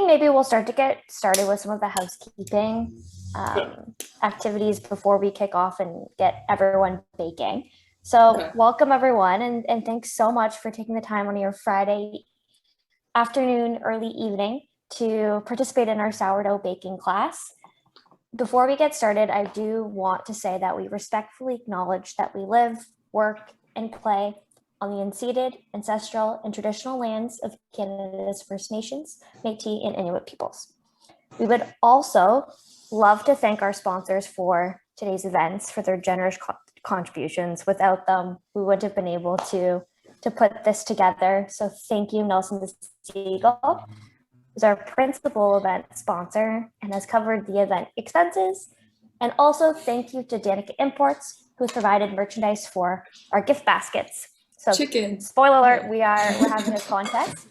maybe we'll start to get started with some of the housekeeping activities before we kick off and get everyone baking. So welcome everyone, and thanks so much for taking the time on your Friday afternoon, early evening to participate in our sourdough baking class. Before we get started, I do want to say that we respectfully acknowledge that we live, work, and play on the unceded, ancestral, and traditional lands of Canada's First Nations, Métis, and Inuit peoples. We would also love to thank our sponsors for today's events for their generous contributions. Without them, we wouldn't have been able to put this together. So thank you, Nelson the Seagull, who's our principal event sponsor and has covered the event expenses. And also thank you to Danica Imports, who's provided merchandise for our gift baskets. So chicken. Spoiler alert, we're having a contest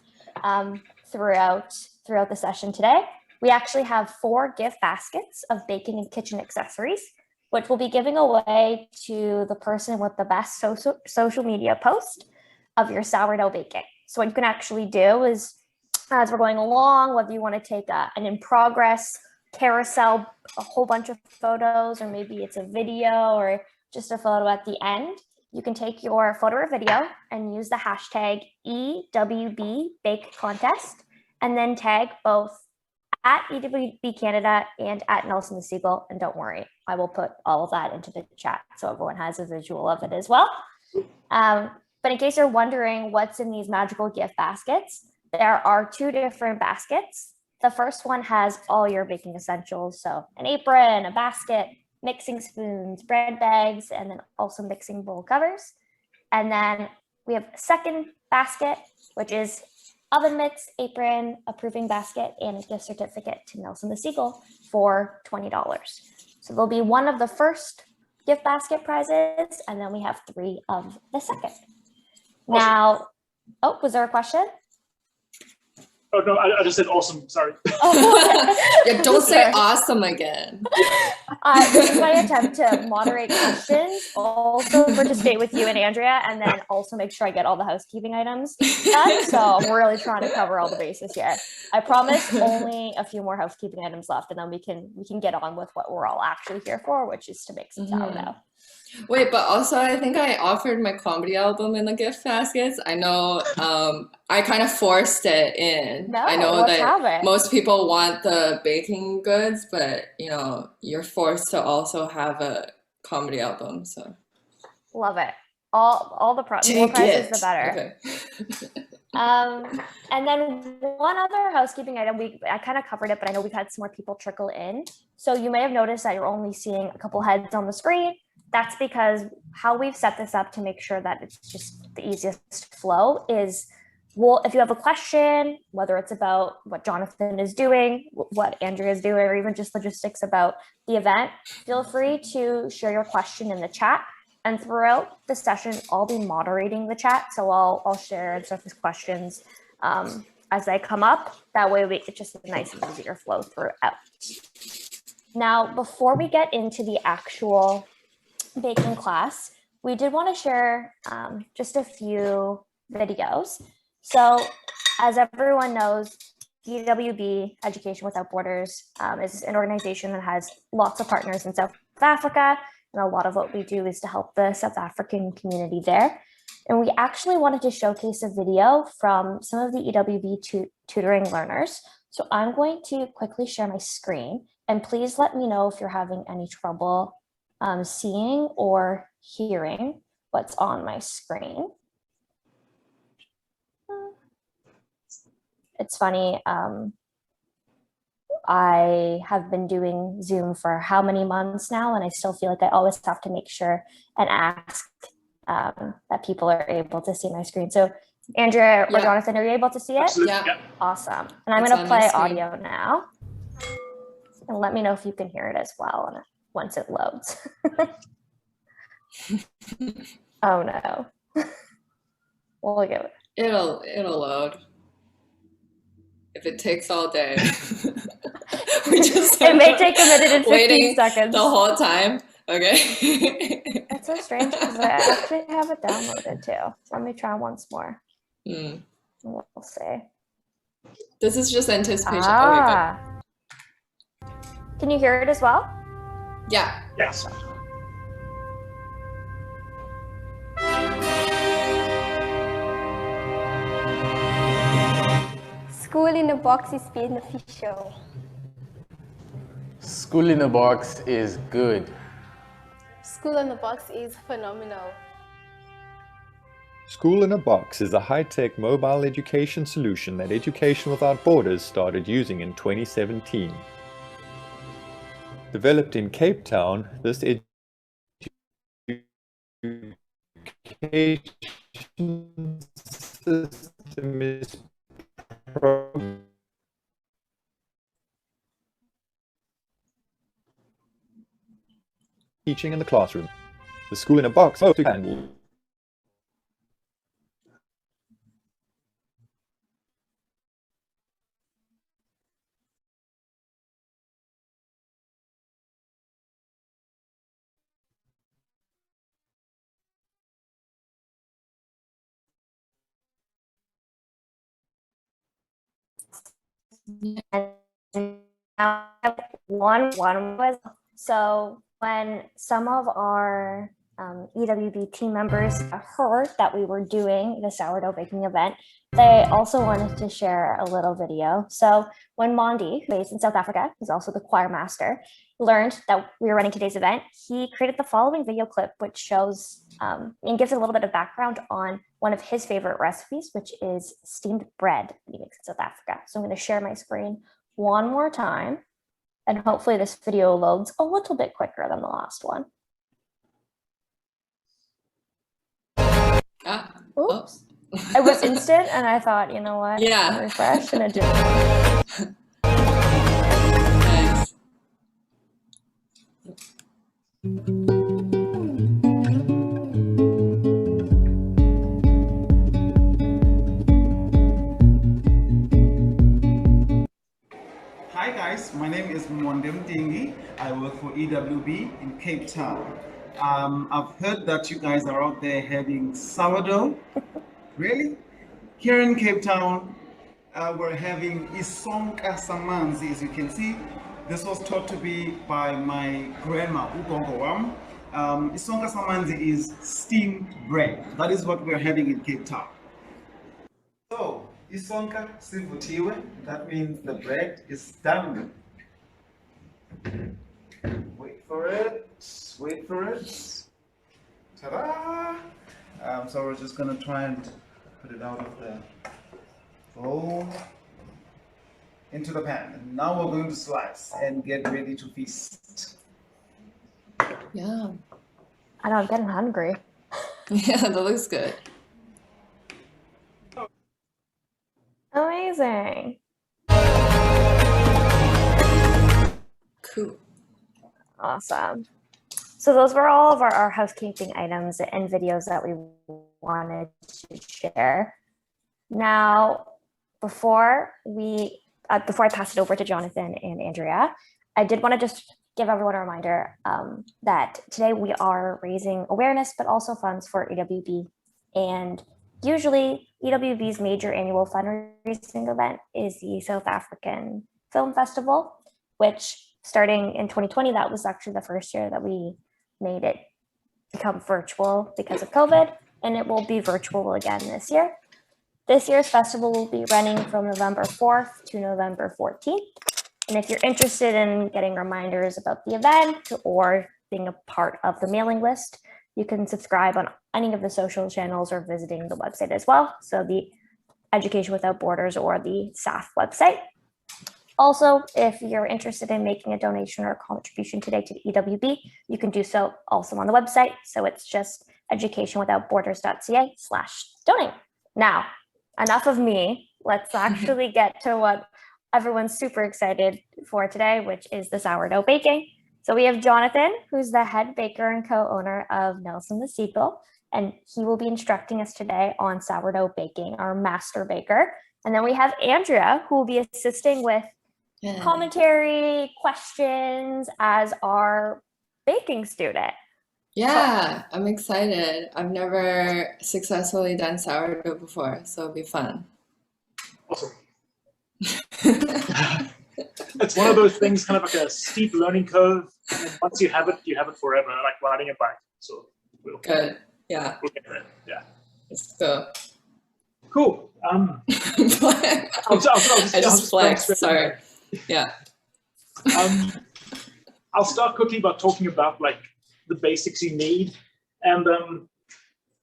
throughout the session today. We actually have 4 gift baskets of baking and kitchen accessories, which we'll be giving away to the person with the best social media post of your sourdough baking. So what you can actually do is, as we're going along, whether you want to take an in progress carousel, a whole bunch of photos, or maybe it's a video or just a photo at the end, you can take your photo or video and use the hashtag EwB Bake Contest, and then tag both at EwB Canada and at Nelson the Seagull. And don't worry, I will put all of that into the chat so everyone has a visual of it as well. But in case you're wondering what's in these magical gift baskets, there are 2 different baskets. The first one has all your baking essentials, so an apron, a basket, mixing spoons, bread bags, and then also mixing bowl covers. And then we have a second basket, which is oven mitts, apron, a proofing basket, and a gift certificate to Nelson the Seagull for $20. So there'll be 1 of the first gift basket prizes, and then we have 3 of the second. Now, oh, was there a question? Oh, no, I just said awesome. Sorry. Yeah, don't say awesome again. This is my attempt to moderate questions, also participate with you and Andrea, and then also make sure I get all the housekeeping items done. So I'm really trying to cover all the bases here. I promise only a few more housekeeping items left, and then we can get on with what we're all actually here for, which is to make some sourdough. Wait, but also I think I offered my comedy album in the gift baskets. I know I kind of forced it in. No, I know let's that have it. most people want the baking goods, but you know, you're forced to also have a comedy album. So love it. All the more prizes the better. Okay. And then one other housekeeping item, I kind of covered it, but I know we've had some more people trickle in. So you may have noticed that you're only seeing a couple heads on the screen. That's because how we've set this up to make sure that it's just the easiest flow is, if you have a question, whether it's about what Jonathan is doing, what Andrea is doing, or even just logistics about the event, feel free to share your question in the chat. And throughout the session, I'll be moderating the chat. So I'll share and surface questions as they come up. That way it's just a nice and easier flow throughout. Now, before we get into the actual baking class, we did want to share just a few videos. So as everyone knows, EwB, Education Without Borders, is an organization that has lots of partners in South Africa, and a lot of what we do is to help the South African community there. And we actually wanted to showcase a video from some of the EwB tutoring learners. So I'm going to quickly share my screen, and please let me know if you're having any trouble seeing or hearing what's on my screen. It's funny, I have been doing Zoom for how many months now, and I still feel like I always have to make sure and ask that people are able to see my screen. So Andrea or Jonathan, are you able to see it? Absolutely. Yeah. Awesome. And I'm going to play audio now. And let me know if you can hear it as well once it loads. Oh no. We'll give it. It'll load. If it takes all day. It may take a minute and 15 seconds. The whole time. Okay. That's so strange because I actually have it downloaded too. Let me try once more. We'll see. This is just anticipation. Okay, good. Ah. Can you hear it as well? Yeah. Yes. School in a Box is beneficial. School in a Box is good. School in a Box is phenomenal. School in a Box is a high-tech mobile education solution that Education Without Borders started using in 2017. Developed in Cape Town, this education system is teaching in the classroom. The School in a Box And now one was so when some of our EWB team members heard that we were doing the sourdough baking event, they also wanted to share a little video. So when Mondi, who's based in South Africa, who's also the choir master, learned that we were running today's event, he created the following video clip, which shows and gives a little bit of background on one of his favorite recipes, which is steamed bread that he makes in South Africa. So I'm going to share my screen one more time, and hopefully this video loads a little bit quicker than the last one. Oops. It was instant, and I thought, you know what? Yeah. Refresh, and it didn't. Nice. Hi guys, my name is Mondem Dingi. I work for EwB in Cape Town. I've heard that you guys are out there having sourdough. Really? Here in Cape Town, we're having isonka samanzi. As you can see, this was taught to me by my grandma, Ugongo Wam. Isonka samanzi is steamed bread. That is what we're having in Cape Town. So, isonka sivutiwe, that means the bread is done. Wait for it, wait for it. Ta-da! So we're just gonna try and put it out of the bowl into the pan. And now we're going to slice and get ready to feast. Yeah. I know, I'm getting hungry. Yeah, that looks good. Amazing. Cool. Awesome. So those were all of our housekeeping items and videos that we wanted to share. Now, before I pass it over to Jonathan and Andrea, I did want to just give everyone a reminder that today we are raising awareness, but also funds for EWB. And usually EWB's major annual fundraising event is the South African Film Festival, which starting in 2020, that was actually the first year that we made it become virtual because of COVID, and it will be virtual again this year. This year's festival will be running from November 4th to November 14th. And if you're interested in getting reminders about the event or being a part of the mailing list, you can subscribe on any of the social channels or visiting the website as well. So the Education Without Borders or the SAF website. Also, if you're interested in making a donation or a contribution today to the EWB, you can do so also on the website. So it's just educationwithoutborders.ca/donate. Now, enough of me. Let's actually get to what everyone's super excited for today, which is the sourdough baking. So we have Jonathan, who's the head baker and co-owner of Nelson the Seagull, and he will be instructing us today on sourdough baking, our master baker. And then we have Andrea, who will be assisting with commentary, questions as our baking student. Yeah, I'm excited. I've never successfully done sourdough before, so it'll be fun. Awesome. It's one of those things, kind of like a steep learning curve. And then once you have it forever, like riding a bike. So Good. Yeah. we'll get there. Yeah. Let's go. Cool. I just flexed. Sorry. Yeah. I'll start quickly by talking about like the basics you need, and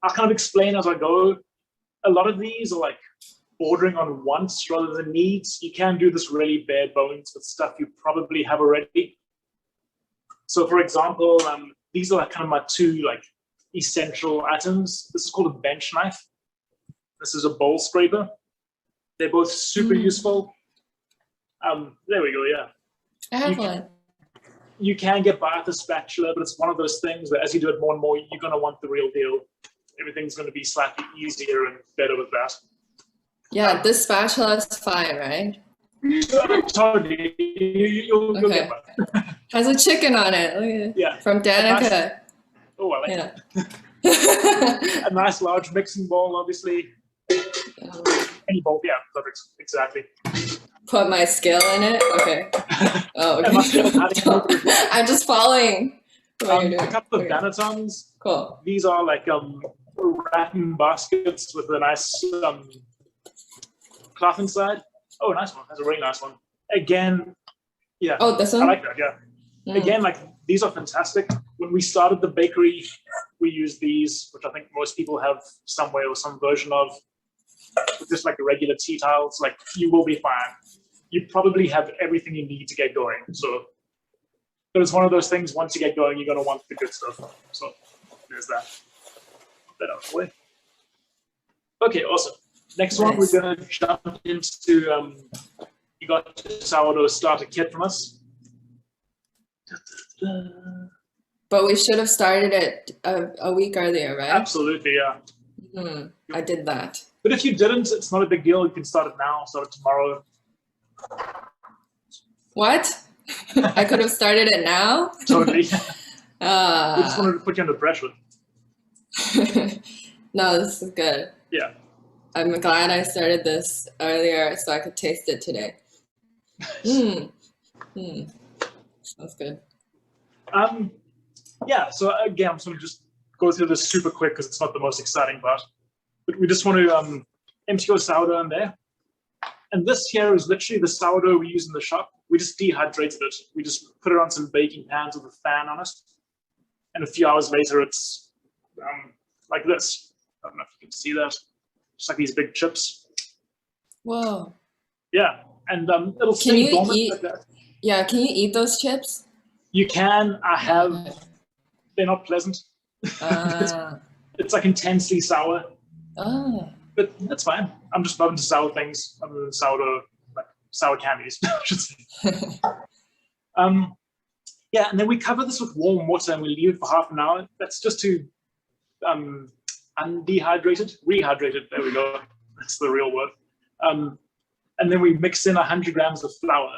I'll kind of explain as I go. A lot of these are like bordering on wants rather than needs. You can do this really bare bones with stuff you probably have already. So, for example, these are like kind of my two like essential items. This is called a bench knife. This is a bowl scraper. They're both super useful. There we go. Yeah. I have one. You can get by with a spatula, but it's one of those things where as you do it more and more, you're going to want the real deal. Everything's going to be slightly easier and better with that. Yeah, this spatula is fine, right? Sorry, you'll Okay. get by. Has a chicken on it. Look at it. Yeah. From Danica. Oh, I like Yeah. that. A nice large mixing bowl, obviously. Any bowl, yeah, perfect. Exactly. Put my skill in it. Okay. Oh, And my skill okay. adding a little bit more. I'm just following. What you're A doing. couple of Okay. banatons. Cool. These are like rattan baskets with a nice cloth inside. Oh, nice one. That's a really nice one. Again, yeah. Oh, this I one? like that, yeah. Mm. Again, like these are fantastic. When we started the bakery, we used these, which I think most people have some way or some version of, just like the regular tea towels. Like you will be fine. You probably have everything you need to get going. So it's one of those things. Once you get going, you're gonna want the good stuff. So there's that. Put that out of the way. Okay, awesome. Next one, Nice. we're gonna jump into. You got the sourdough starter kit from us. But we should have started it a week earlier, right? Absolutely, yeah. I did that. But if you didn't, it's not a big deal. You can start it now, start it tomorrow. What? I could have started it now? Totally. We just wanted to put you under pressure. No, this is good. Yeah. I'm glad I started this earlier so I could taste it today. Sounds good. Yeah, so again, I'm just going to just go through this super quick because it's not the most exciting part. But we just want to empty your sourdough in there. And this here is literally the sourdough we use in the shop. We just dehydrated it. We just put it on some baking pans with a fan on it. And a few hours later, it's like this. I don't know if you can see that. Just like these big chips. Whoa. Yeah, and it'll Can stay you dormant eat? like that. Yeah, can you eat those chips? You can. I have. They're not pleasant. It's like intensely sour, Oh. but that's fine. I'm just not into sour things. I'm into sourdough, like sour candies, I should say. Yeah, and then we cover this with warm water and we leave it for half an hour. That's just to undehydrate it, rehydrate it. There we go. That's the real word. And then we mix in 100 grams of flour.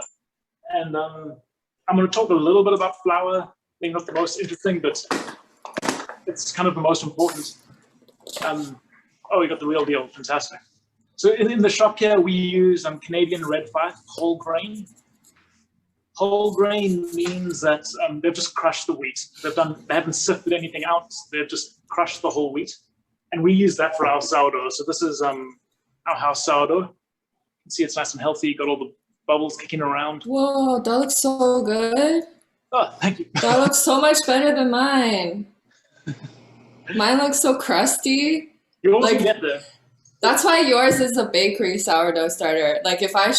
And I'm going to talk a little bit about flour, being not the most interesting, but it's kind of the most important. Oh, you got the real deal. Fantastic. So in the shop here, we use Canadian red fife whole grain. Whole grain means that they've just crushed the wheat. They haven't sifted anything out. They've just crushed the whole wheat. And we use that for our sourdough. So this is our house sourdough. You can see it's nice and healthy. Got all the bubbles kicking around. Whoa, that looks so good. Oh, thank you. That looks so much better than mine. Mine looks so crusty. You also like- get there. That's why yours is a bakery sourdough starter. Like if I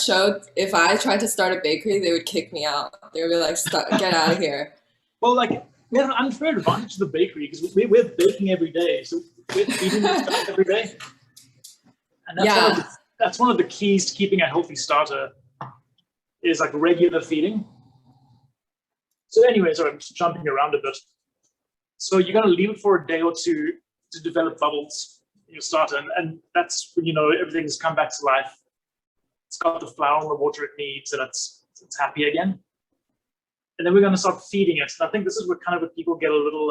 tried to start a bakery, they would kick me out. They would be like, get out of here. Well, like, we have an unfair advantage to the bakery because we're baking every day. So we're feeding this stuff every day. And that's one of the keys to keeping a healthy starter is like regular feeding. So anyway, sorry, I'm just jumping around a bit. So you're going to leave it for a day or two to develop bubbles in your starter. And that's when you know everything's come back to life. It's got the flour and the water it needs and it's happy again. And then we're going to start feeding it. And I think this is what people get a little,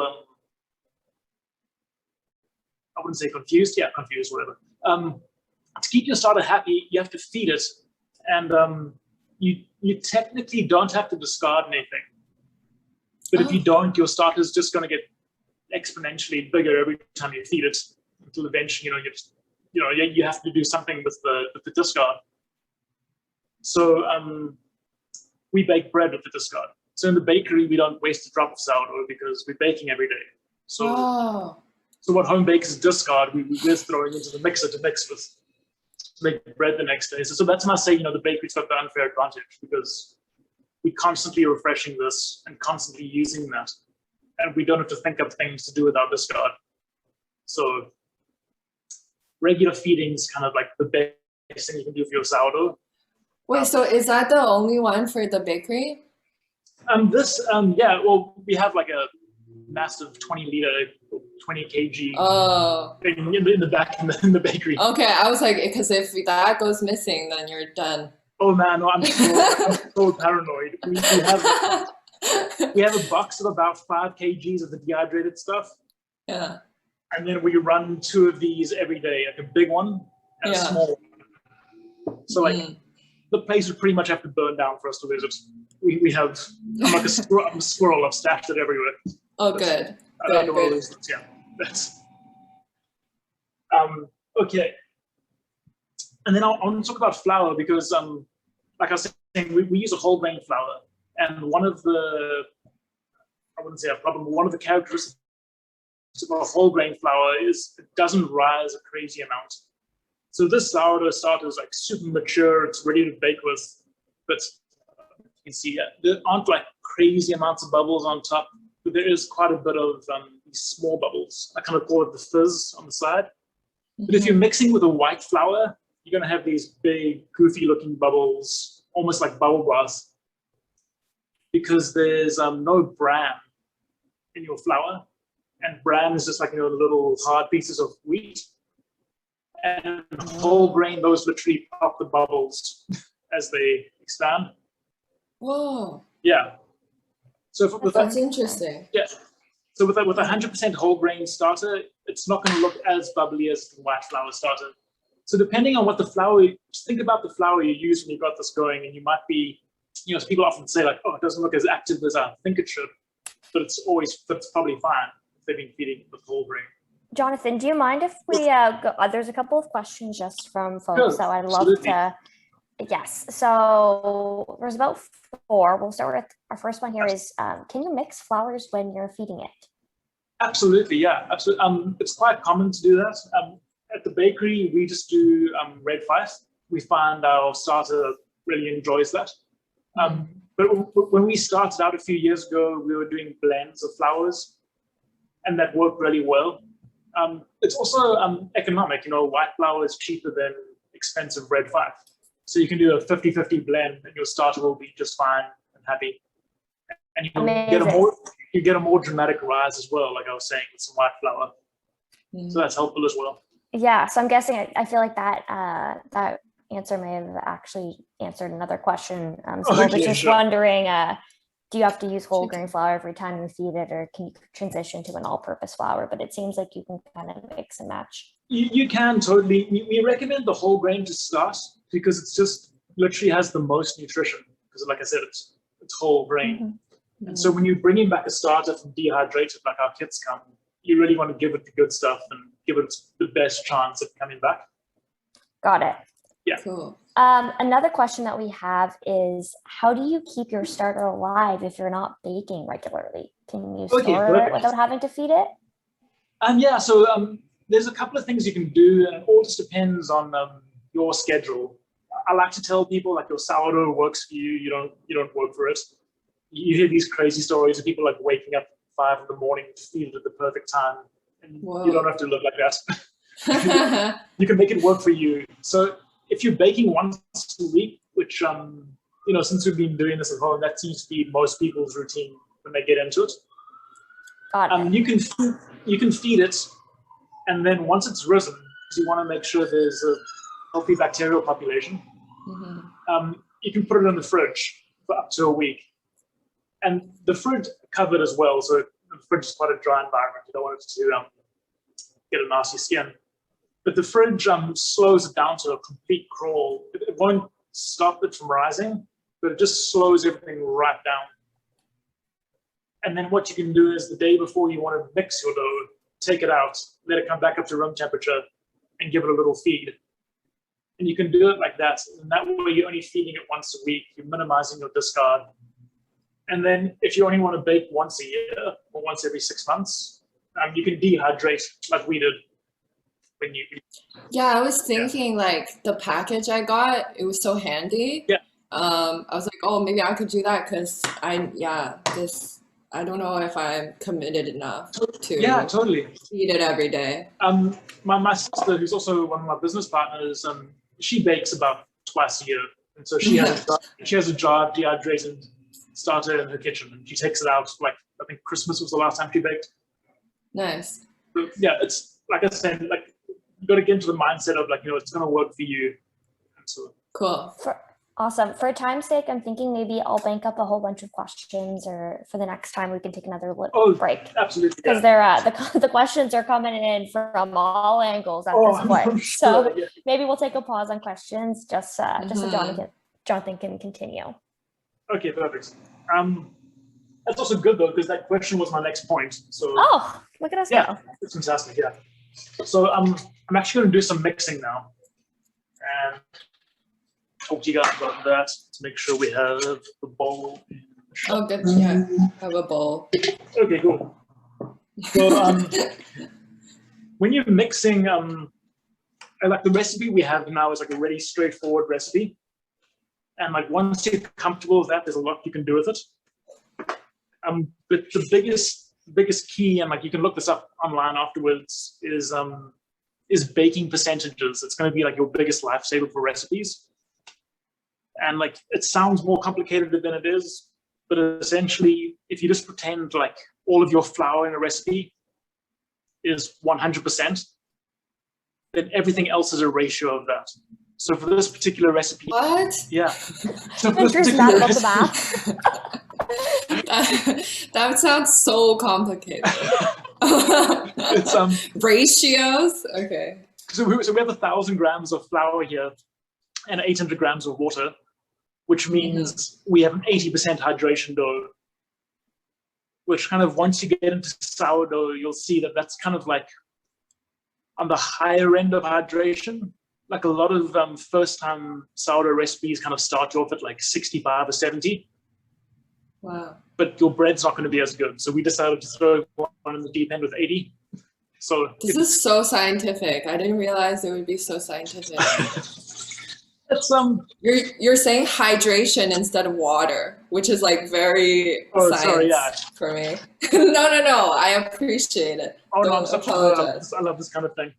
I wouldn't say confused. Yeah, confused, whatever. To keep your starter happy, you have to feed it. And you technically don't have to discard anything, but if you don't, your starter is just going to get exponentially bigger every time you feed it until eventually, you have to do something with the discard. So we bake bread with the discard. So in the bakery, we don't waste a drop of sourdough because we're baking every day. So so what home bakers discard, we're just throwing into the mixer to mix with, to make bread the next day. So that's when I say, the bakery's got the unfair advantage because we're constantly refreshing this and constantly using that. And we don't have to think of things to do with our discard. So regular feeding is kind of like the best thing you can do for your sourdough. Wait, so is that the only one for the bakery? We have like a massive 20-liter, 20 kg thing in the back in the bakery. Okay, I was like, because if that goes missing, then you're done. Oh man, no, I'm so paranoid. We have a box of about 5 kgs of the dehydrated stuff. Yeah. And then we run 2 of these every day, like a big one and a small one. So the place would pretty much have to burn down for us to visit. We have, I'm like a squirrel, I've stashed it everywhere. Oh, good. I don't know all those things. Yeah, that's okay. And then I want to talk about flour because, like I was saying, we use a whole grain flour, and one of the, I wouldn't say a problem, but one of the characteristics of a whole grain flour is it doesn't rise a crazy amount. So this sourdough starter is like super mature, it's ready to bake with, but you can see there aren't like crazy amounts of bubbles on top, but there is quite a bit of these small bubbles. I kind of call it the fizz on the side. But if you're mixing with a white flour, you're going to have these big, goofy looking bubbles, almost like bubble baths, because there's no bran in your flour. And bran is just like, little hard pieces of wheat. And whole grain, those literally pop the bubbles as they expand. Whoa. Yeah. So That's interesting. Yeah. So with 100% whole grain starter, it's not going to look as bubbly as the white flour starter. So depending on what the flour, just think about the flour you use when you got this going, and you might be, people often say like, oh, it doesn't look as active as I think it should, but it's probably fine if they've been feeding with whole grain. Jonathan, do you mind if we go? There's a couple of questions just from folks, so I'd love to. Yes, so there's about 4. We'll start with our first one here is, can you mix flours when you're feeding it? Absolutely, yeah, absolutely. It's quite common to do that. At the bakery, we just do red fife. We find our starter really enjoys that. But when we started out a few years ago, we were doing blends of flours, and that worked really well. It's also economic. White flour is cheaper than expensive red fife. So you can do a 50-50 blend and your starter will be just fine and happy. And you get a more dramatic rise as well, like I was saying, with some white flour. So that's helpful as well. Yeah, so I'm guessing, I feel like that that answer may have actually answered another question. So I was just wondering, do you have to use whole grain flour every time you feed it, or can you transition to an all-purpose flour? But it seems like you can kind of mix and match. You can totally. We recommend the whole grain to start because it's just literally has the most nutrition. Because like I said, it's whole grain. And so when you're bringing back a starter from dehydrated, like our kits come, you really want to give it the good stuff and give it the best chance of coming back. Got it. Yeah. Cool. Another question that we have is, how do you keep your starter alive if you're not baking regularly? Can you store it without having to feed it? So there's a couple of things you can do, and it all just depends on your schedule. I like to tell people, like, your sourdough works for you. You don't work for it. You hear these crazy stories of people like waking up at 5 in the morning to feed it at the perfect time, and you don't have to live like that. You can make it work for you. So if you're baking once a week, which since we've been doing this at home, that seems to be most people's routine when they get into it. You can feed it, and then once it's risen, because you want to make sure there's a healthy bacterial population, you can put it in the fridge for up to a week. And the fridge covered as well, so the fridge is quite a dry environment. You don't want it to get a nasty skin. But the fridge slows it down to a complete crawl. It won't stop it from rising, but it just slows everything right down. And then what you can do is the day before you want to mix your dough, take it out, let it come back up to room temperature, and give it a little feed. And you can do it like that. And that way you're only feeding it once a week. You're minimizing your discard. And then if you only want to bake once a year or once every 6 months, you can dehydrate like we did when you. Yeah, I was thinking like the package I got, it was so handy. Yeah. I was like, oh, maybe I could do that because I don't know if I'm committed enough to Totally. eat it every day. My sister, who's also one of my business partners, she bakes about twice a year, and so she has a jar of dehydrated starter in her kitchen, and she takes it out. Like I think Christmas was the last time she baked. Nice. But yeah, it's like I said, like you got to get into the mindset of like it's going to work for you. And so Cool. Awesome. For time's sake, I'm thinking maybe I'll bank up a whole bunch of questions, or for the next time we can take another break. Absolutely. Because they're the questions are coming in from all angles at this point. So maybe we'll take a pause on questions just so Jonathan can continue. Okay, perfect. That's also good though, because that question was my next point. So look at us go. It's fantastic. Yeah. So I'm actually going to do some mixing now, and talk to you guys about that to make sure we have the bowl. Oh, good. Yeah, have a bowl. Okay, cool. So when you're mixing, like the recipe we have now is like a really straightforward recipe, and like once you're comfortable with that, there's a lot you can do with it. But the biggest key, and like you can look this up online afterwards, is baking percentages. It's going to be like your biggest lifesaver for recipes. And like it sounds more complicated than it is, but essentially, if you just pretend like all of your flour in a recipe is 100%, then everything else is a ratio of that. So for this particular recipe, what? Yeah. So for this particular recipe, that sounds so complicated. It's ratios. Okay. So we have 1,000 grams of flour here and 800 grams of water, which means we have an 80% hydration dough, which kind of, once you get into sourdough, you'll see that that's kind of like on the higher end of hydration. Like a lot of first-time sourdough recipes kind of start you off at like 65 or 70. Wow. But your bread's not going to be as good. So we decided to throw one in the deep end with 80. So this is so scientific. I didn't realize it would be so scientific. It's you're saying hydration instead of water, which is like very science for me. No, I appreciate it. Oh no, I love this kind of thing.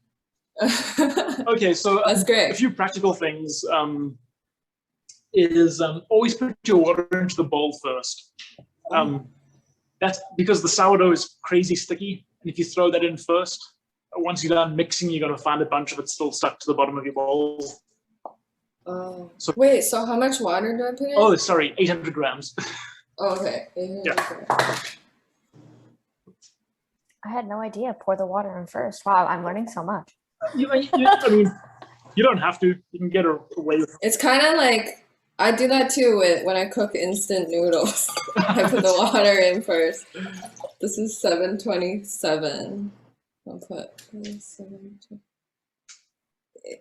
Okay, so that's great. A few practical things is always put your water into the bowl first. That's because the sourdough is crazy sticky, and if you throw that in first, once you're done mixing, you're going to find a bunch of it still stuck to the bottom of your bowl. Oh. Wait, so how much water do I put in? Oh, sorry, 800 grams. Oh, okay. 800 grams. I had no idea. Pour the water in first. Wow, I'm learning so much. I mean, you don't have to. You can get away with it. It's kind of like, I do that too when I cook instant noodles. I put the water in first. This is 727. I'll put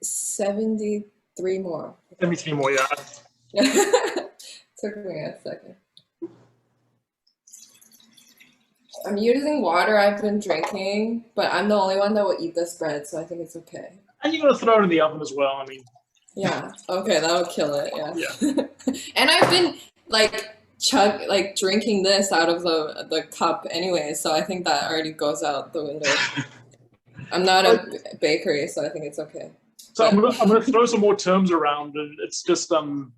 73 more. 73 more, yeah. Took me a second. I'm using water I've been drinking, but I'm the only one that will eat this bread, so I think it's okay. And you're going to throw it in the oven as well, I mean. Yeah, okay, that'll kill it, yeah. And I've been, drinking this out of the cup anyway, so I think that already goes out the window. I'm not a bakery, so I think it's okay. So I'm gonna throw some more terms around, and it's just I'm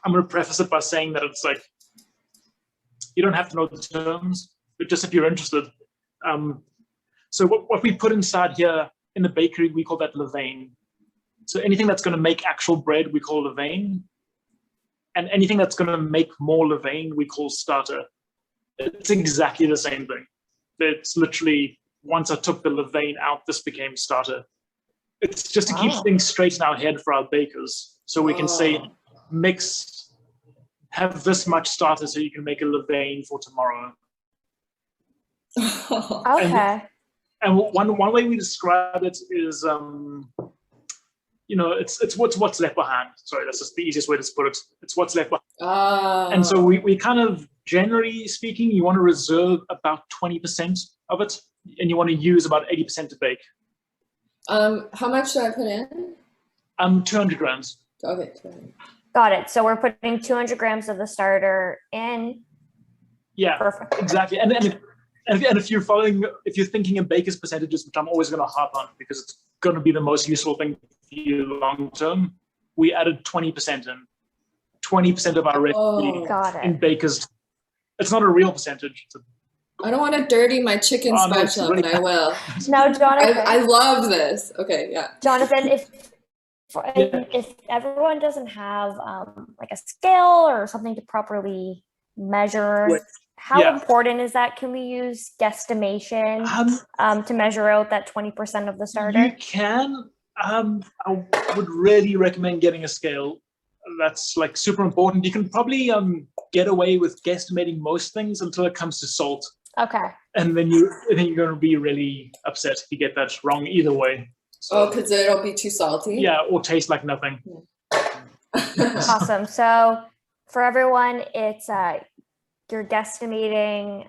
gonna preface it by saying that it's like you don't have to know the terms, but just if you're interested. So what we put inside here in the bakery, we call that levain. So anything that's going to make actual bread, we call levain, and anything that's going to make more levain, we call starter. It's exactly the same thing. It's literally, once I took the levain out, this became starter. It's just to keep things straight in our head for our bakers. So we can say mix have this much starter so you can make a levain for tomorrow. Okay. And one way we describe it is, it's what's left behind. Sorry, that's just the easiest way to put it. It's what's left behind. And so we kind of, generally speaking, you want to reserve about 20% of it, and you want to use about 80% to bake. How much should I put in? 200 grams. Okay, 200. Got it. So we're putting 200 grams of the starter in. Yeah, Perfect. exactly. And if you're thinking in baker's percentages, which I'm always going to harp on because it's going to be the most useful thing for you long term, we added 20% in. 20% of our recipe Got it. in baker's. It's not a real percentage. I don't want to dirty my chicken spatula, but I will. Now, Jonathan. I love this. Okay, yeah. Jonathan, if everyone doesn't have like a scale or something to properly measure, how important is that? Can we use guesstimation to measure out that 20% of the starter? You can. I would really recommend getting a scale. That's like super important. You can probably get away with guesstimating most things until it comes to salt. Okay. And then you're going to be really upset if you get that wrong either way. So, because it'll be too salty? Yeah, or taste like nothing. Awesome. So for everyone, it's you're guesstimating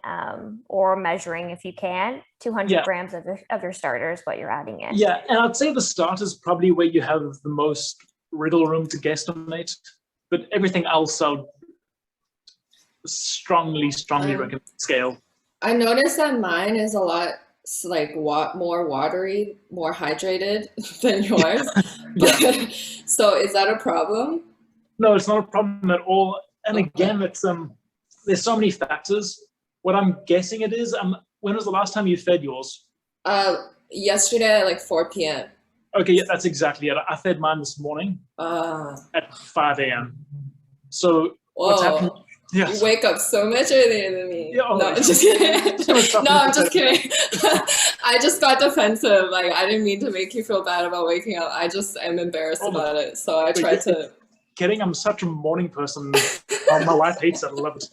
or measuring, if you can, 200 grams of your starter is what you're adding in. Yeah, and I'd say the starter is probably where you have the most wriggle room to guesstimate, but everything else I would strongly recommend scale. I noticed that mine is a lot like more watery, more hydrated than yours. Yeah. So is that a problem? No, it's not a problem at all. And again, it's there's so many factors. What I'm guessing it is, when was the last time you fed yours? Yesterday at like 4 p.m. Okay, yeah, that's exactly it. I fed mine this morning at 5 a.m. So what's happening? Yes. You wake up so much earlier than me. Yeah, no, I'm just kidding. No, I'm just kidding. I just got defensive. Like, I didn't mean to make you feel bad about waking up. I just am embarrassed about it. So I tried to. Kidding, I'm such a morning person. My wife hates it. I love it.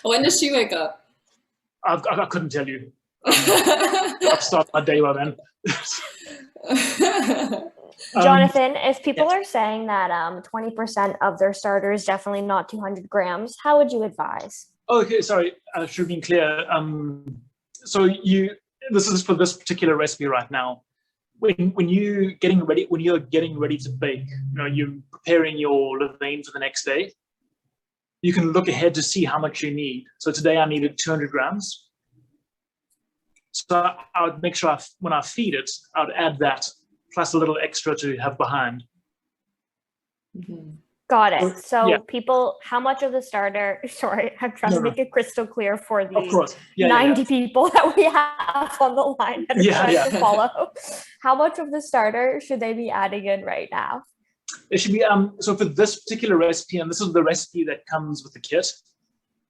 When does she wake up? I couldn't tell you. I've started my day by then. Jonathan, if people are saying that 20% of their starter is definitely not 200 grams, how would you advise? Okay, sorry, I should have been clear. So this is for this particular recipe right now. When you're getting ready to bake, you're preparing your levain for the next day. You can look ahead to see how much you need. So today I needed 200 grams. So I would make sure when I feed it, I would add that plus a little extra to have behind. Mm-hmm. Got it. So people, how much of the starter, sorry, I'm trying to make it crystal clear for the 90 people that we have on the line that are trying to follow. How much of the starter should they be adding in right now? It should be, so for this particular recipe, and this is the recipe that comes with the kit.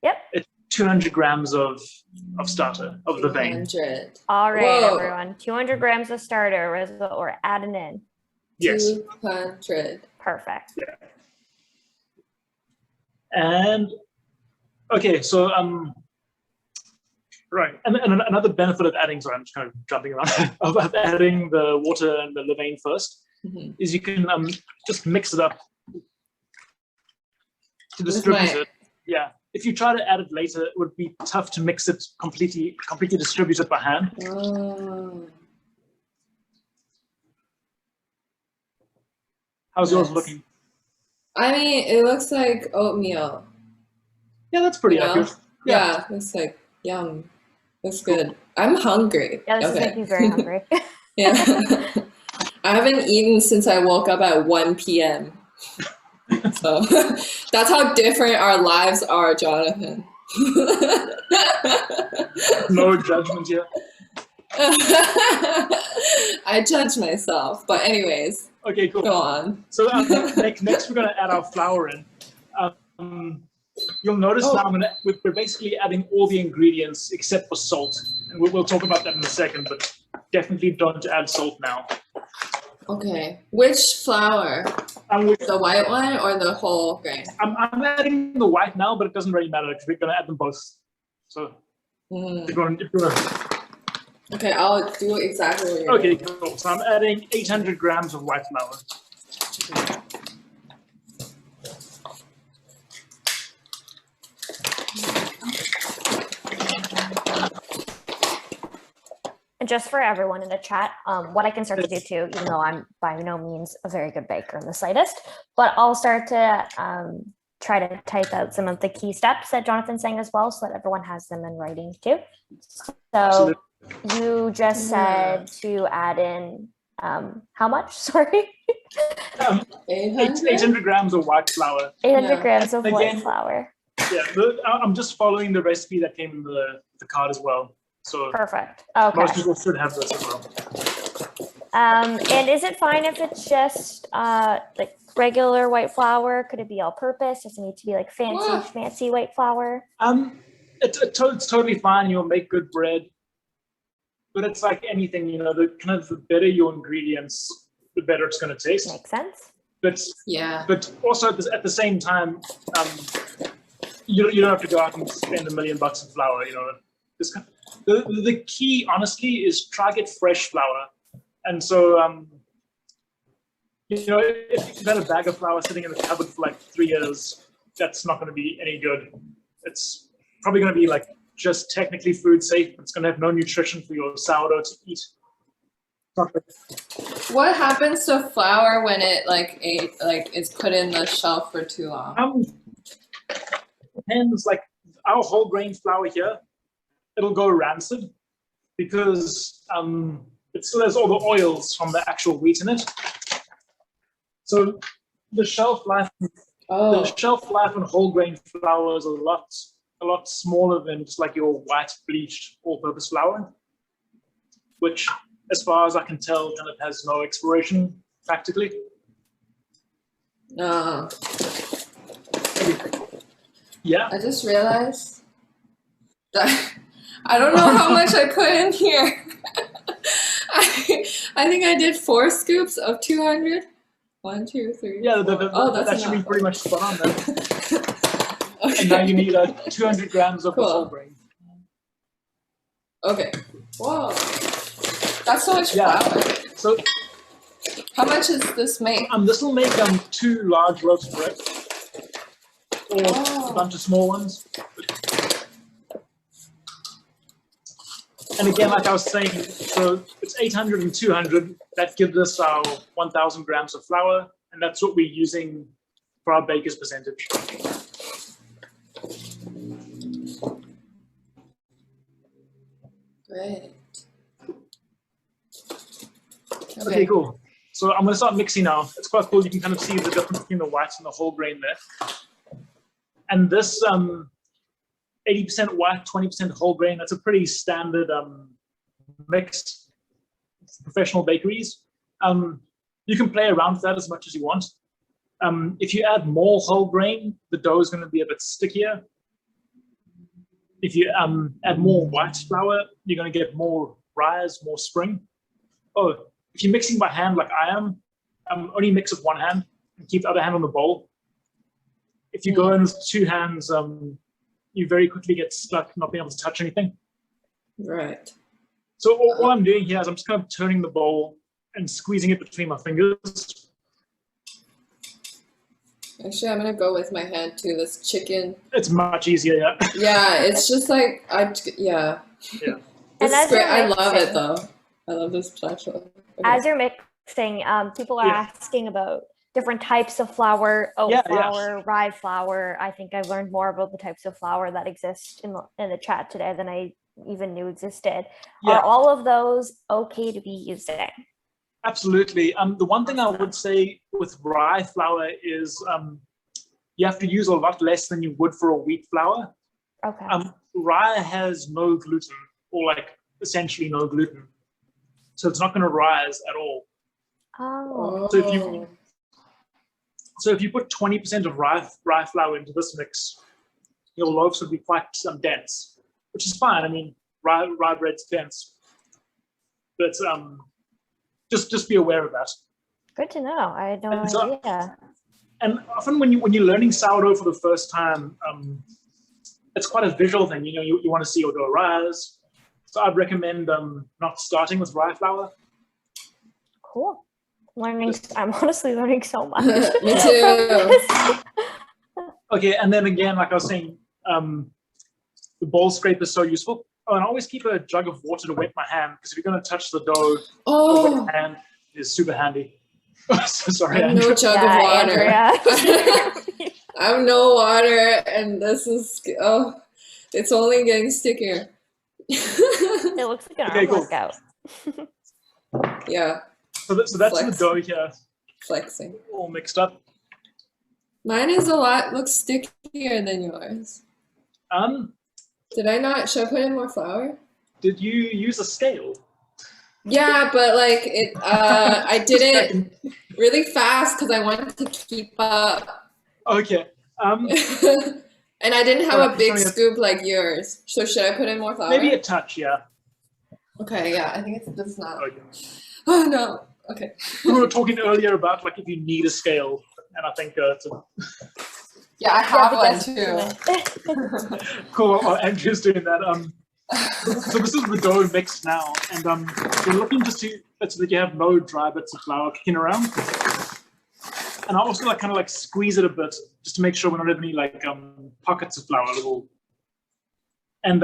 Yep. It's 200 grams of starter, of the vein. All right, everyone. 200 grams of starter is what we're adding in. Yes. 200. Perfect. Yeah. And, okay, so, right. And another benefit of adding, sorry, I'm just kind of jumping around, of adding the water and the levain first, is you can just mix it up to distribute it. Yeah. If you try to add it later, it would be tough to mix it completely distribute it by hand. Oh. How's yours looking? I mean, it looks like oatmeal. Yeah, that's pretty accurate. Yeah, looks like yum. Looks good. I'm hungry. Yeah, this is making me very hungry. Yeah. I haven't eaten since I woke up at 1 p.m. So that's how different our lives are, Jonathan. No judgment here. I judge myself, but anyways. Okay, cool. Go on. So next we're going to add our flour in. You'll notice now we're basically adding all the ingredients except for salt, and we'll talk about that in a second. But definitely don't add salt now. Okay. Which flour? The white one or the whole grain? I'm adding the white now, but it doesn't really matter because we're going to add them both. So if you want to. Okay, I'll do exactly what you're Okay, doing. cool. So I'm adding 800 grams of white flour. And just for everyone in the chat, what I can start to do too, even though I'm by no means a very good baker in the slightest, but I'll start to try to type out some of the key steps that Jonathan's saying as well, so that everyone has them in writing too. So you just said to add in how much? Sorry. 800? grams of white flour. 800 grams of white Again, flour. Yeah, I'm just following the recipe that came in the card as well. So Perfect. Okay. most people should have this as well. And is it fine if it's just like regular white flour? Could it be all purpose? Does it need to be like fancy white flour? It's totally fine. You'll make good bread, but it's like anything, you know, the better your ingredients, the better it's going to taste. Makes sense. But also at the same time, you don't have to go out and spend $1 million in flour. You know, the key, honestly, is try to get fresh flour. And so, you know, if you've had a bag of flour sitting in the cupboard for like 3 years, that's not going to be any good. It's probably going to be like just technically food safe, but it's going to have no nutrition for your sourdough to eat. What happens to flour when it is put in the shelf for too long? Depends. Like our whole grain flour here, it'll go rancid because it still has all the oils from the actual wheat in it. So the shelf life on whole grain flour is a lot smaller than just like your white bleached all-purpose flour, which, as far as I can tell, kind of has no expiration practically. No. Yeah. I just realized that I don't know how much I put in here. I think I did 4 scoops of 200. 1, 2, 3. Yeah, that's that should be enough. pretty much spot on then. Okay. And now you need 200 grams of the whole grain. Okay. Whoa. That's so much flour. So how much does this make? This will make 2 large loaves of bread, or a bunch of small ones. And again, like I was saying, so it's 800 and 200. That gives us our 1,000 grams of flour, and that's what we're using for our baker's percentage. Great. Okay, cool. So I'm going to start mixing now. It's quite cool. You can kind of see the difference between the whites and the whole grain there. And this 80% white, 20% whole grain, that's a pretty standard mix. Professional bakeries. You can play around with that as much as you want. If you add more whole grain, the dough is going to be a bit stickier. If you add more white flour, you're going to get more rise, more spring. Oh, if you're mixing by hand like I am, only mix with one hand and keep the other hand on the bowl. If you go in with 2 hands, you very quickly get stuck not being able to touch anything. Right. So all I'm doing here is I'm just kind of turning the bowl and squeezing it between my fingers. Actually, I'm gonna go with my hand too. This chicken. It's much easier, yeah. Yeah, it's just like Yeah. This is great. I love mixing- it though. I love this spatula. Okay. As you're mixing, people are asking about different types of flour, oat flour, rye flour. I think I've learned more about the types of flour that exist in the chat today than I even knew existed. Yeah. Are all of those okay to be using? Absolutely. The one thing I would say with rye flour is you have to use a lot less than you would for a wheat flour. Okay. Rye has no gluten, or like essentially no gluten, so it's not going to rise at all. Oh. So if you put 20% of rye flour into this mix, your loaves would be quite dense, which is fine. I mean, rye bread's dense, but just be aware of that. Good to know. I had no And so- idea. And often when you're learning sourdough for the first time, it's quite a visual thing. You want to see your dough rise. So I'd recommend not starting with rye flour. Cool. I'm honestly learning so much. Me too. Okay, and then again, like I was saying, the bowl scraper is so useful. Oh, and I always keep a jug of water to wet my hand, because if you're going to touch the dough, a Oh, wet hand is super handy. So sorry, I have no Andrew. jug Yeah, of water. Andrea. I have no water, and this is it's only getting stickier. It looks like an Okay, arm cool. workout. Yeah, So that's Flex. the dough here, flexing. all mixed up. Mine is looks stickier than yours. Should Should I put in more flour? did you use a scale? Yeah, but like I did it really fast because I wanted to keep up. Okay. And I didn't have a Alright, big so you- scoop like yours. So should I put in more flour? Maybe a touch, yeah. Okay, yeah, I think it's just not. Okay. Oh no. Okay. We were talking earlier about like if you need a scale, and I think it's Yeah, I have one too. cool. Well, Andrew's doing that. So this is the dough mixed now, and we're looking just to so that you have no dry bits of flour kicking around. And I also kind of squeeze it a bit just to make sure we don't have any pockets of flour. And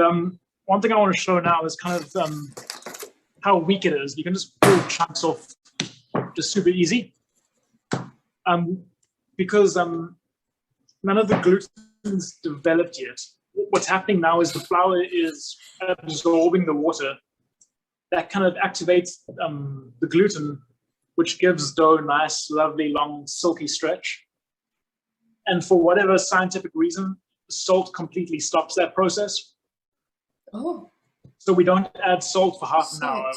one thing I want to show now is kind of how weak it is. You can just pull chunks off just super easy. Because none of the gluten's developed yet. What's happening now is the flour is absorbing the water. That kind of activates the gluten, which gives dough a nice, lovely, long, silky stretch. And for whatever scientific reason, salt completely stops that process. Oh. So we don't add salt for half an hour.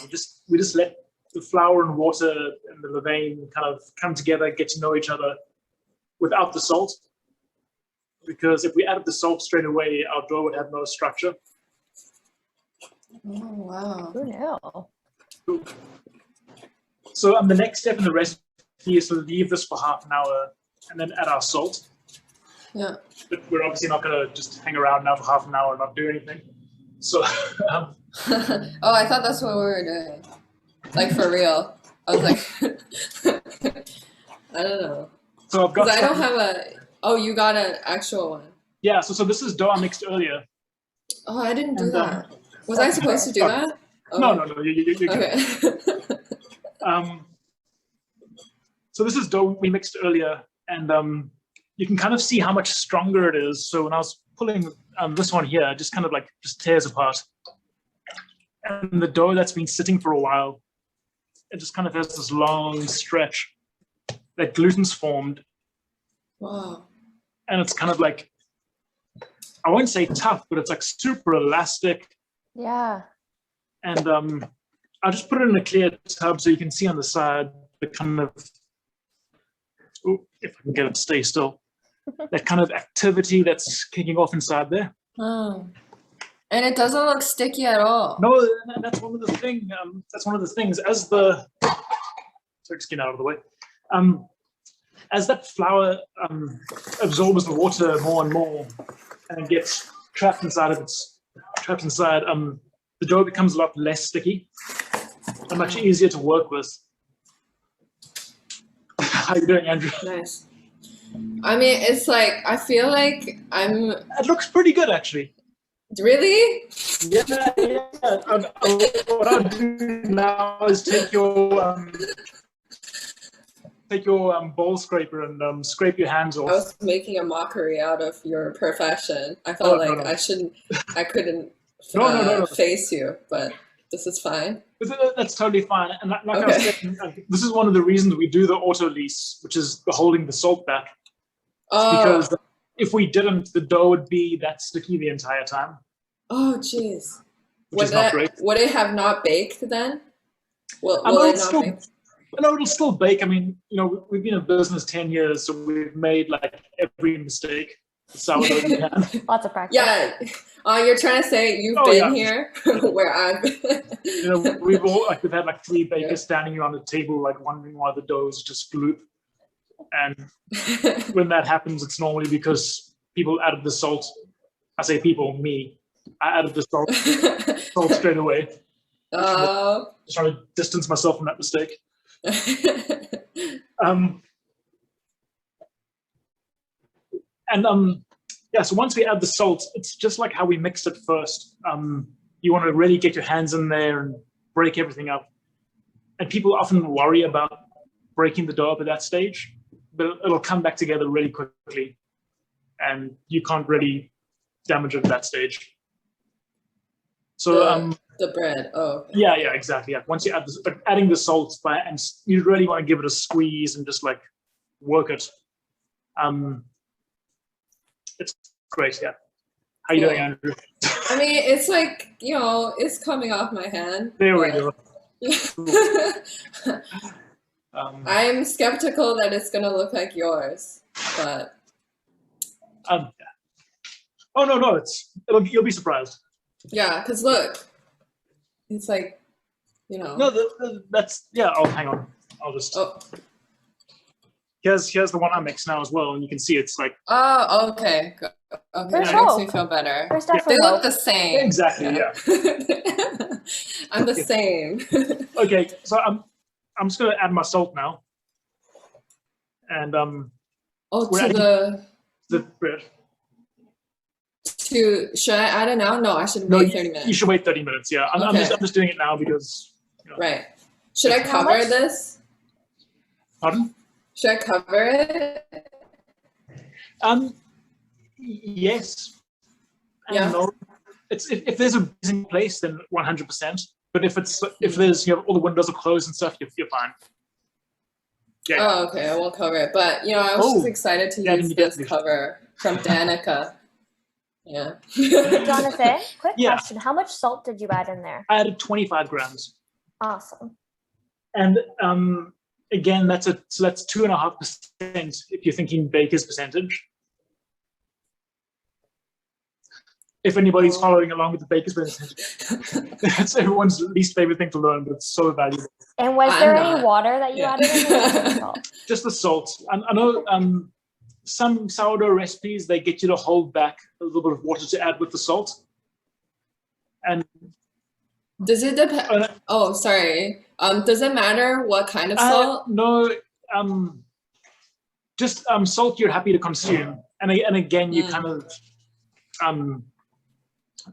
We just let the flour and water and the levain kind of come together, get to know each other without the salt. Because if we added the salt straight away, our dough would have no structure. Oh wow. Who knew? So the next step in the recipe is to leave this for half an hour and then add our salt. Yeah. But we're obviously not going to just hang around now for half an hour and not do anything. So Oh, I thought that's what we were doing. Like for real. I was like, I don't know. So I've got. Because I don't have a. Oh, you got an actual one. Yeah. So this is dough I mixed earlier. Oh, I didn't do And, that. Was I supposed to do that? Oh. No. You're good. Okay. So this is dough we mixed earlier, and you can kind of see how much stronger it is. So when I was pulling this one here, it just kind of just tears apart. And the dough that's been sitting for a while, it just kind of has this long stretch that gluten's formed, Wow. and it's kind of I won't say tough, but it's super elastic. Yeah. And I'll just put it in a clear tub so you can see on the side the kind of, if I can get it to stay still, that kind of activity that's kicking off inside there. Oh. And it doesn't look sticky at all. No, that's one of the things. That's one of the things. As the sorry, just get out of the way. As that flour absorbs the water more and more, and gets trapped inside, the dough becomes a lot less sticky and much easier to work with. How you doing, Andrew? Nice. I mean, it's I feel like I'm. It looks pretty good, actually. Really? Yeah. What I'll do now is take your bowl scraper and scrape your hands I off. was making a mockery out of your profession. I felt Oh, like no. I couldn't No. face you, but this is fine. That's totally fine. And like I Okay. was saying, this is one of the reasons we do the auto lease, which is the holding the salt back. Oh, Because if we didn't, the dough would be that sticky the entire time, oh, jeez. which is not great. Would it have not baked then? Will I know it it's not still, bake? no, it'll still bake. I mean, we've been in business 10 years, so we've made every mistake. Sourdough you can. Lots of practice. Yeah, Oh, you're trying to say you've Oh, been yeah. here where I've been. You know, we've had like 3 bakers standing around the table, like wondering why the dough is just gloop. And when that happens, it's normally because people added the salt. I say people, me. I added the salt straight away. Oh. Just trying to distance myself from that mistake. Yeah, so once we add the salt, it's just like how we mixed it first. You want to really get your hands in there and break everything up. And people often worry about breaking the dough up at that stage, but it'll come back together really quickly. And you can't really damage it at that stage. So the bread. Oh. Okay. Yeah, exactly. Yeah. Once you add this, but adding the salt and you really want to give it a squeeze and just like work it. It's great. Yeah. How you doing, Andrew? I mean, it's like, you know, it's coming off my hand. There we go. I'm skeptical that it's gonna look like yours, but. Yeah. Oh no! You'll be surprised. Yeah, because look, it's like, you know. No, that's yeah. Oh, hang on. I'll just. Oh. Here's the one I mix now as well, and you can see it's like. Oh, okay. Okay, that makes me feel better. They look the same. Exactly. Yeah. I'm the same. Okay, so I'm just gonna add my salt now, and to the bread. Should I add it now? No, I should wait 30 minutes. You should wait 30 minutes. Yeah, I'm just doing it now because. You know. Right. Should I cover this? Pardon? Should I cover it? Yes. Yeah. No. It's if there's a busy place, then 100%. But if there's all the windows are closed and stuff, you're fine. Yeah. Oh, okay. I won't cover it, but you know, I was just excited to use this cover from Danica. Yeah. Jonathan, quick question. How much salt did you add in there? I added 25 grams. Awesome. And again, that's 2.5% if you're thinking baker's percentage. If anybody's following along with the baker's percentage, that's everyone's least favorite thing to learn, but it's so valuable. And was there any water that you added in there? Just the salt. I know some sourdough recipes, they get you to hold back a little bit of water to add with the salt. And does it depend? Oh, sorry. Does it matter what kind of salt? No. Just salt you're happy to consume. And again, you kind of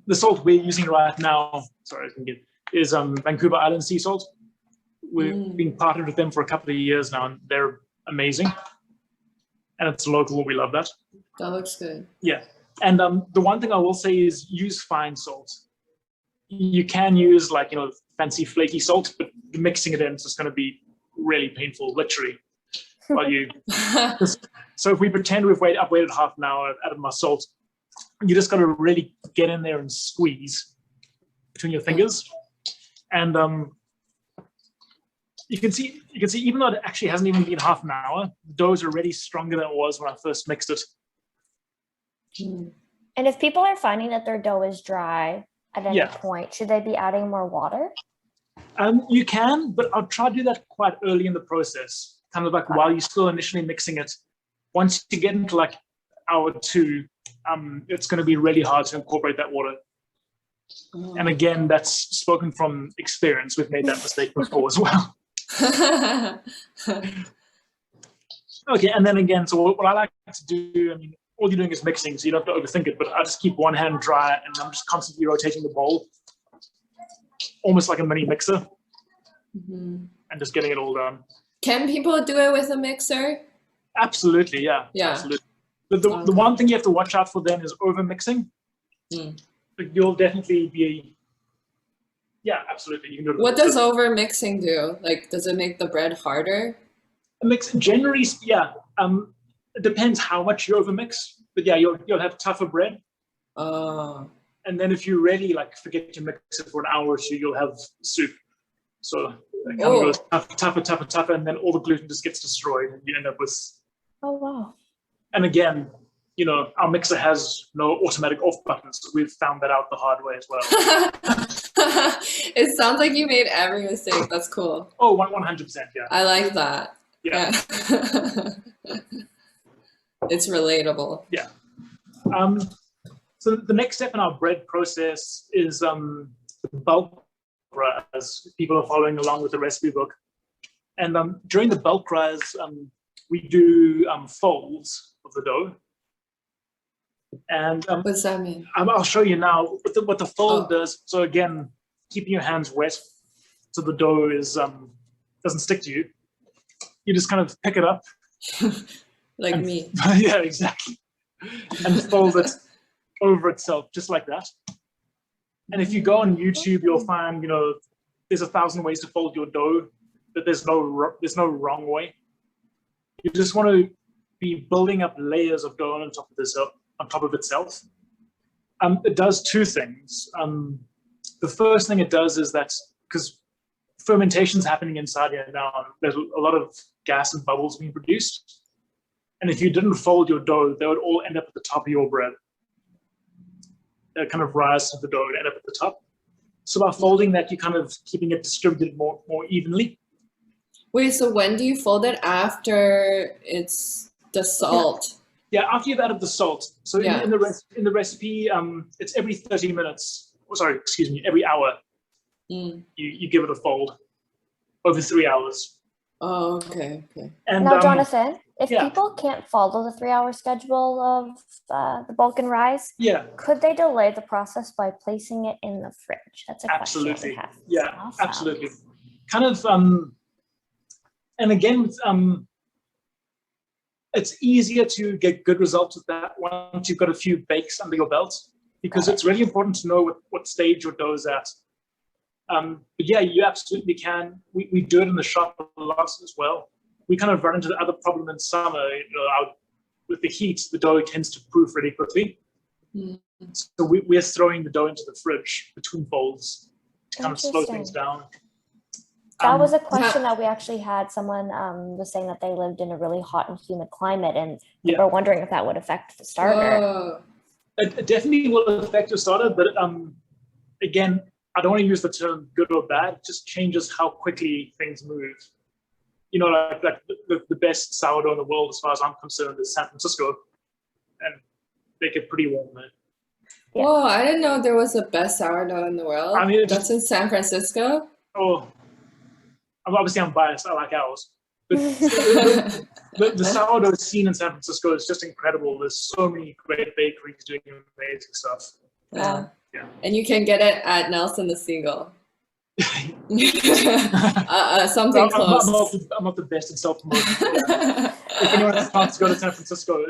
the salt we're using right now, is Vancouver Island sea salt. We've been partnered with them for a couple of years now, and they're amazing. And it's local. We love that. That looks good. Yeah. And the one thing I will say is use fine salt. You can use fancy flaky salt, but mixing it in is just going to be really painful, literally. While you. So if we pretend I've waited half an hour, I've added my salt, you just got to really get in there and squeeze between your fingers, and you can see even though it actually hasn't even been half an hour, the dough is already stronger than it was when I first mixed it. And if people are finding that their dough is dry at any point, should they be adding more water? You can, but I'll try to do that quite early in the process, kind of like while you're still initially mixing it. Once you get into like hour 2, it's going to be really hard to incorporate that water. And again, that's spoken from experience. We've made that mistake before as well. Okay, and then again, so what I like to do, all you're doing is mixing, so you don't have to overthink it, but I just keep one hand dry and I'm just constantly rotating the bowl, almost like a mini mixer, and just getting it all done. Can people do it with a mixer? Absolutely, yeah. Absolutely. But the one thing you have to watch out for then is over mixing. But you'll definitely be, absolutely. You can do it. What does over mixing do? Like, does it make the bread harder? Generally, it depends how much you overmix. But you'll have tougher bread. And then if you really forget to mix it for an hour or 2, you'll have soup. So it kind of goes tougher, and then all the gluten just gets destroyed, and you end up with. Oh wow. And again, you know, our mixer has no automatic off buttons. So we've found that out the hard way as well. It sounds like you made every mistake. That's cool. Oh, 100%, yeah. I like that. Yeah. It's relatable. Yeah. So the next step in our bread process is the bulk rise. People are following along with the recipe book. And during the bulk rise, we do folds of the dough. And What does that mean? I'll show you now what the fold does. So again, keeping your hands wet so the dough is doesn't stick to you. You just kind of pick it up. Like me. Yeah, exactly. And fold it over itself, just like that. And if you go on YouTube, you'll find, you know, there's 1,000 ways to fold your dough, but there's no wrong way. You just want to be building up layers of dough on top of itself. It does two things. The first thing it does is that, because fermentation's happening inside here now, there's a lot of gas and bubbles being produced. And if you didn't fold your dough, they would all end up at the top of your bread. They kind of rise to the dough and end up at the top. So by folding that, you're kind of keeping it distributed more evenly. Wait, so when do you fold it? After it's the salt? Yeah, after you've added the salt. So in the recipe, it's every 30 minutes. Oh, sorry, excuse me, every hour. You give it a fold over 3 hours. Oh, okay. And now, Jonathan, if yeah. people can't follow the 3-hour schedule of the bulk and rise, could they delay the process by placing it in the fridge? That's a question we have. Yeah, awesome. absolutely. Kind of, and again, it's easier to get good results with that once you've got a few bakes under your belt, because it's really important to know what stage your dough is at. But yeah, you absolutely can. We do it in the shop a lot as well. We kind of run into the other problem in summer. You know, with the heat, the dough tends to proof really quickly. So we're throwing the dough into the fridge between folds to kind of slow things down. That was a question that we actually had. Someone was saying that they lived in a really hot and humid climate, and they were wondering if that would affect the starter. It definitely will affect your starter, but again, I don't want to use the term good or bad. It just changes how quickly things move. You know, like the best sourdough in the world, as far as I'm concerned, is San Francisco, and they get pretty warm there. Yeah. Whoa, I didn't know there was a best sourdough in the world. I mean, that's in San Francisco. Oh, obviously I'm biased. I like ours. But the sourdough scene in San Francisco is just incredible. There's so many great bakeries doing amazing stuff. Yeah. And you can get it at Nelson the Seagull. Something close. I'm not the best in self-promotion. If anyone has a chance to go to San Francisco,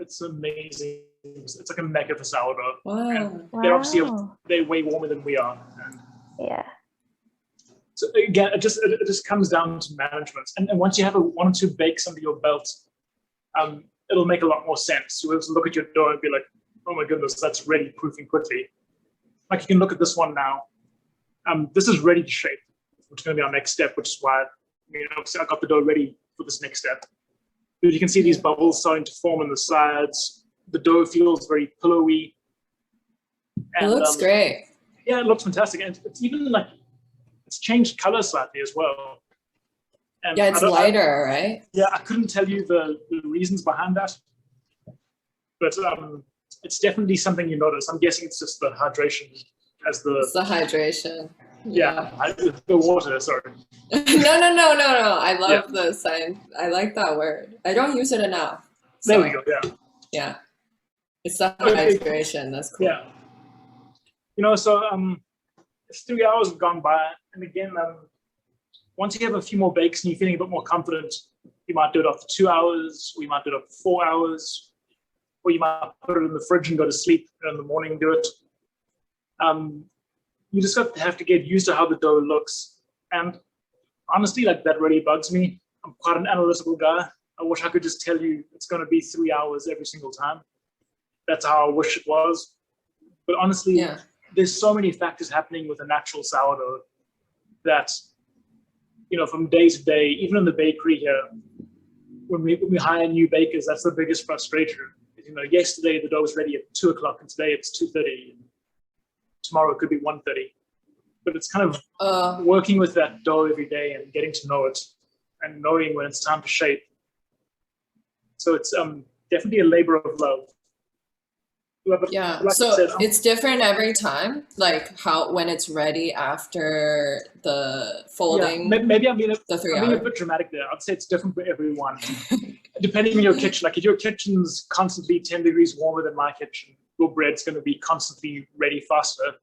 it's amazing. It's like a mecca for sourdough. Wow. They're obviously they're way warmer than we are. Yeah. So again, it just comes down to management. And once you have 1 or 2 bakes under your belt, it'll make a lot more sense. You'll be able to look at your dough and be like, oh my goodness, that's ready, proofing quickly. Like you can look at this one now. This is ready to shape, which is going to be our next step, which is why obviously I got the dough ready for this next step. But you can see these bubbles starting to form on the sides. The dough feels very pillowy. And, it looks great. Yeah, it looks fantastic. And it's even like, it's changed color slightly as well. And yeah, it's lighter, right? Yeah, I couldn't tell you the reasons behind that. But it's definitely something you notice. I'm guessing it's just the hydration as the... It's the hydration. Yeah, the water, sorry. No. I love the science. I like that word. I don't use it enough. So, there we go, yeah. Yeah. It's the hydration. That's cool. Yeah. You know, so it's 3 hours have gone by. And again, once you have a few more bakes and you're feeling a bit more confident, you might do it after 2 hours, or you might do it after 4 hours, or you might put it in the fridge and go to sleep and in the morning and do it. You just have to get used to how the dough looks. And honestly, like that really bugs me. I'm quite an analytical guy. I wish I could just tell you it's going to be 3 hours every single time. That's how I wish it was. But honestly, there's so many factors happening with a natural sourdough that, from day to day, even in the bakery here, when we hire new bakers, that's the biggest frustration. You know, yesterday the dough was ready at 2 o'clock, and today it's 2:30. Tomorrow it could be 1:30. But it's kind of working with that dough every day and getting to know it and knowing when it's time to shape. So it's definitely a labor of love. Yeah, like I so said, it's different every time, like when it's ready after the folding. Yeah, maybe I'm being a a bit dramatic there. I'd say it's different for everyone. Depending on your kitchen, like if your kitchen's constantly 10 degrees warmer than my kitchen, your bread's going to be constantly ready faster.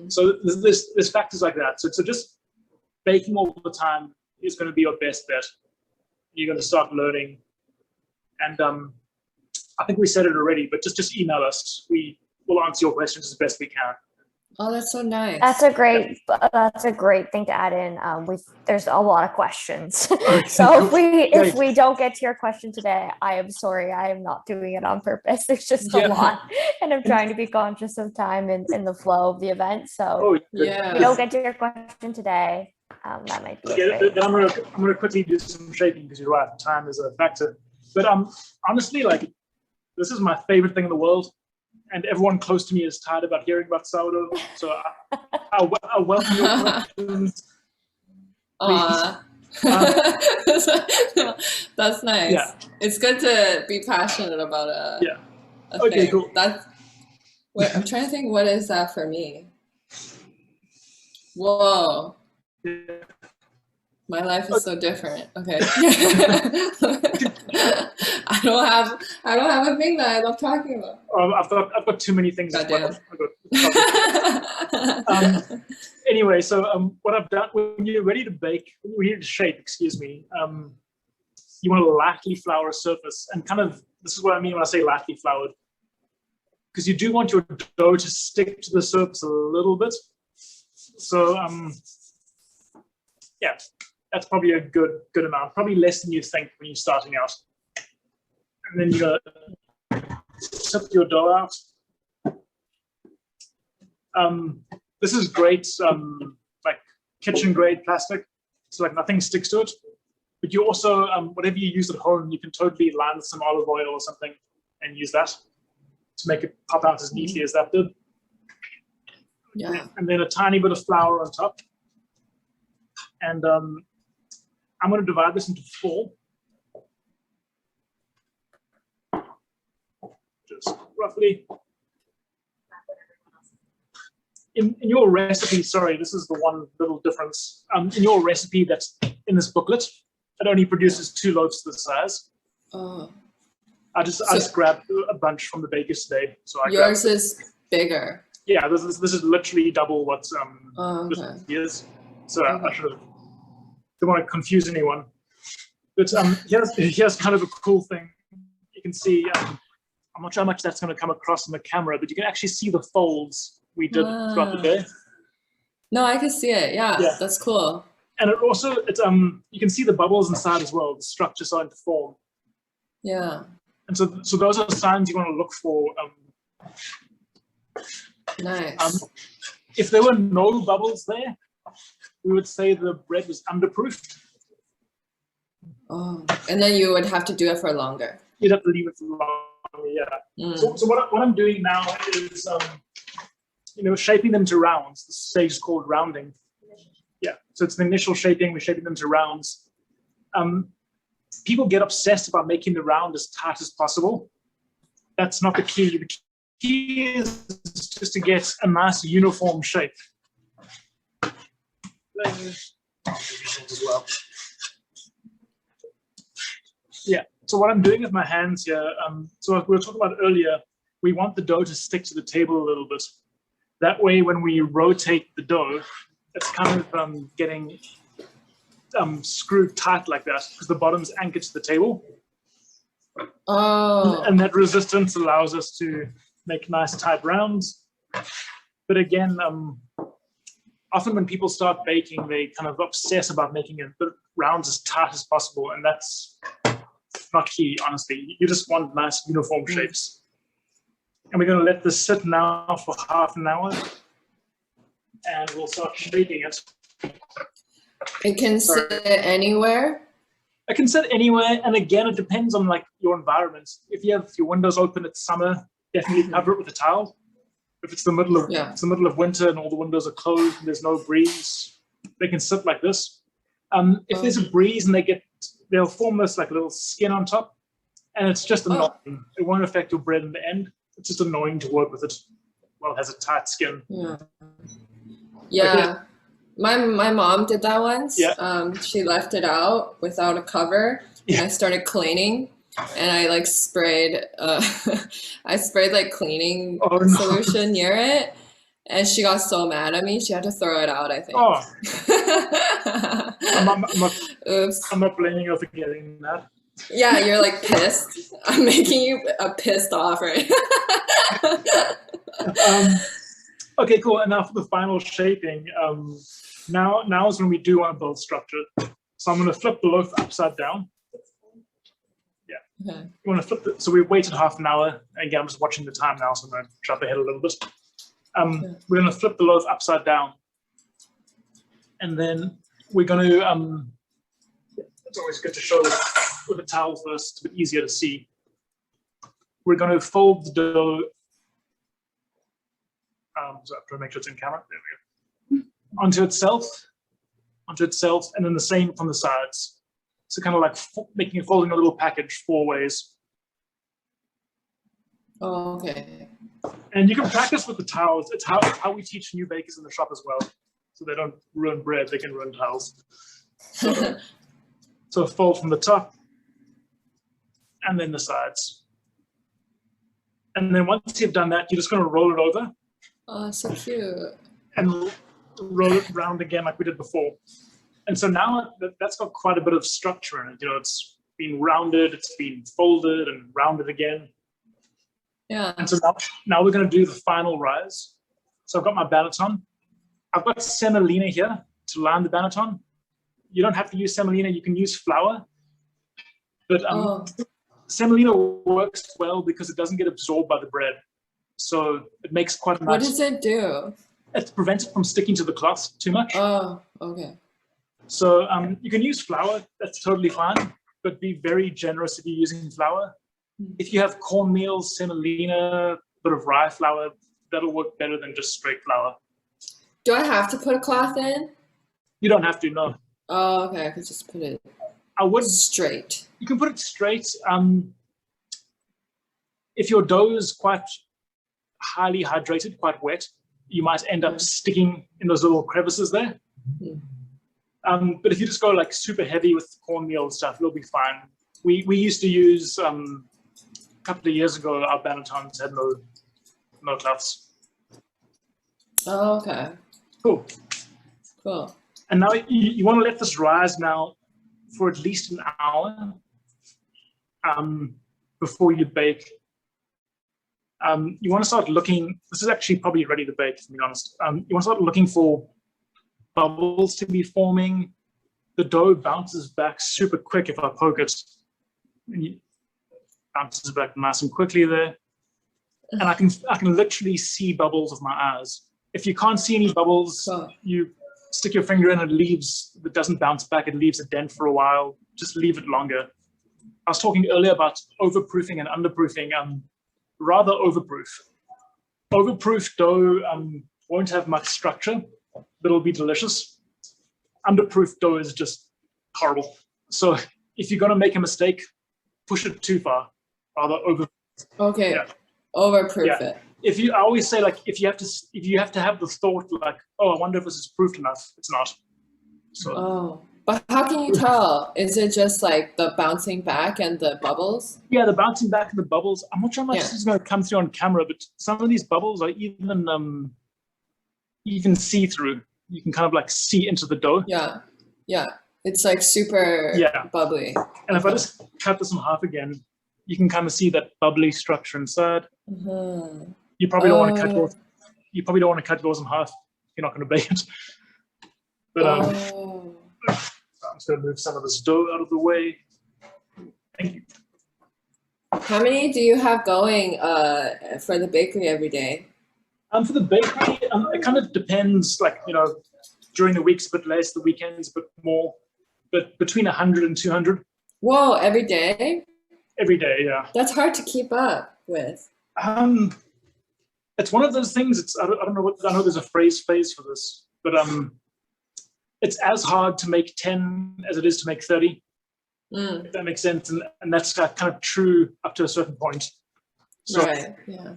So there's factors like that. So just baking all the time is going to be your best bet. You're going to start learning. And I think we said it already, but just email us. We will answer your questions as best we can. Oh, that's so nice. That's a great thing to add in. There's a lot of questions. So if we don't get to your question today, I am sorry. I am not doing it on purpose. There's just a lot, and I'm trying to be conscious of time and in the flow of the event. So if we don't get to your question today, that might be then I'm gonna quickly do some shaping because you're right. Time is a factor. But honestly, like this is my favorite thing in the world. And everyone close to me is tired about hearing about sourdough. So I welcome your questions. That's nice. Yeah. It's good to be passionate about a okay, thing. cool. I'm trying to think, what is that for me? Whoa. Yeah. My life is so different. Okay. I don't have a thing that I love talking about. I've got too many things. Goddamn. Anyway, so what I've done when you're ready to bake, when you're ready to shape, excuse me, you want to lightly flour a surface, and kind of this is what I mean when I say lightly floured, because you do want your dough to stick to the surface a little bit. So yeah. That's probably a good amount, probably less than you think when you're starting out. And then you're gonna sip your dough out. This is great, like kitchen grade plastic, so like nothing sticks to it. But you also, whatever you use at home, you can totally line with some olive oil or something and use that to make it pop out as neatly as that did. Yeah. And then a tiny bit of flour on top. And I'm going to divide this into 4. Just roughly. In your recipe, sorry, this is the one little difference. In your recipe that's in this booklet, it only produces 2 loaves this size. Oh. I just grabbed a bunch from the baker's today. So yours is bigger. Yeah, this is literally double what this is. So I should have. Don't want to confuse anyone. But here's kind of a cool thing. You can see, I'm not sure how much that's going to come across in the camera, but you can actually see the folds we did throughout the day. No, I can see it. Yeah, that's cool. And it also, you can see the bubbles inside as well, the structure starting to form. Yeah. And so those are signs you want to look for. Nice. If there were no bubbles there, we would say the bread was underproofed. Oh, and then you would have to do it for longer. You'd have to leave it for longer, yeah. So what I'm doing now is, shaping them to rounds. This stage is called rounding. Yeah, so it's the initial shaping. We're shaping them to rounds. People get obsessed about making the round as tight as possible. That's not the key. The key is just to get a nice uniform shape. As well. Yeah, so what I'm doing with my hands here, so like we were talking about earlier, we want the dough to stick to the table a little bit. That way, when we rotate the dough, it's kind of getting screwed tight like that because the bottom's anchored to the table. Oh. And that resistance allows us to make nice tight rounds. But again, often when people start baking, they kind of obsess about making the rounds as tight as possible, and that's not key, honestly. You just want nice uniform shapes. And we're going to let this sit now for half an hour, and we'll start shaping it. It can sit anywhere? I can sit anywhere, and again, it depends on like your environment. If you have your windows open, it's summer, definitely cover it with a towel. If it's the middle of winter and all the windows are closed and there's no breeze, they can sit like this. If there's a breeze and they'll form this like little skin on top, and it's just annoying. It won't affect your bread in the end. It's just annoying to work with it while it has a tight skin. Yeah. My mom did that once. Yeah. She left it out without a cover, and I started cleaning, and I like sprayed like cleaning solution near it, and she got so mad at me. She had to throw it out, I think. Oops. I'm not blaming you for getting that. Yeah, you're like pissed. I'm making you pissed off, right? Okay, cool. And now for the final shaping. Now is when we do want to build structure. So I'm going to flip the loaf upside down. Yeah. Okay. You want to flip it. So we waited half an hour. Again, I'm just watching the time now, so I'm going to jump ahead a little bit. We're going to flip the loaf upside down. And then we're going to, it's always good to show with a towel first, it's a bit easier to see. We're going to fold the dough. So I have to make sure it's in camera. There we go. Onto itself, and then the same from the sides. So kind of like folding a little package 4 ways. Oh, okay. And you can practice with the towels. It's how we teach new bakers in the shop as well. So they don't ruin bread, they can ruin towels. So fold from the top, and then the sides. And then once you've done that, you're just going to roll it over. Oh, so cute. And roll it round again like we did before. And so now that's got quite a bit of structure in it. You know, it's been rounded, it's been folded and rounded again. Yeah. And so now we're going to do the final rise. So I've got my banneton. I've got semolina here to line the banneton. You don't have to use semolina, you can use flour. But semolina works well because it doesn't get absorbed by the bread. So it makes quite a nice... What does it do? It prevents it from sticking to the cloth too much. Oh, okay. So you can use flour, that's totally fine, but be very generous if you're using flour. If you have cornmeal, semolina, a bit of rye flour, that'll work better than just straight flour. Do I have to put a cloth in? You don't have to, no. Oh, okay, I could just put it straight. You can put it straight. If your dough is quite highly hydrated, quite wet, you might end up sticking in those little crevices there. But if you just go like super heavy with cornmeal and stuff, you'll be fine. We used to use, a couple of years ago, our bannetons had no cloths. Oh, okay. Cool. Cool. And now you want to let this rise now for at least an hour before you bake. You want to start looking, this is actually probably ready to bake, to be honest. You want to start looking for bubbles to be forming. The dough bounces back super quick if I poke it. It bounces back nice and quickly there. And I can literally see bubbles with my eyes. If you can't see any bubbles, you stick your finger in, it doesn't bounce back, it leaves a dent for a while. Just leave it longer. I was talking earlier about overproofing and underproofing. Rather overproof. Overproof dough won't have much structure, but it'll be delicious. Underproof dough is just horrible. So if you're going to make a mistake, push it too far. Rather over. Okay. Yeah. Overproof it. I always say, like, if you have to have the thought like, oh, I wonder if this is proofed enough. It's not. So. But how can you tell? Is it just like the bouncing back and the bubbles? Yeah, the bouncing back and the bubbles. I'm not sure how much this is going to come through on camera, but some of these bubbles are even see-through. You can kind of like see into the dough. Yeah, yeah. It's like super bubbly. And if I just cut this in half again, you can kind of see that bubbly structure inside. You probably don't want to cut yours. You probably don't want to cut yours in half. You're not going to bake it. But I'm just going to move some of this dough out of the way. Thank you. How many do you have going for the bakery every day? For the bakery, it kind of depends. Like, you know, during the week's a bit less, the weekends a bit more. But between 100 and 200. Whoa, every day? Every day, yeah. That's hard to keep up with. It's one of those things. I don't know what, I know there's a phrase for this, but it's as hard to make 10 as it is to make 30. If that makes sense, and that's kind of true up to a certain point. So, right. Yeah.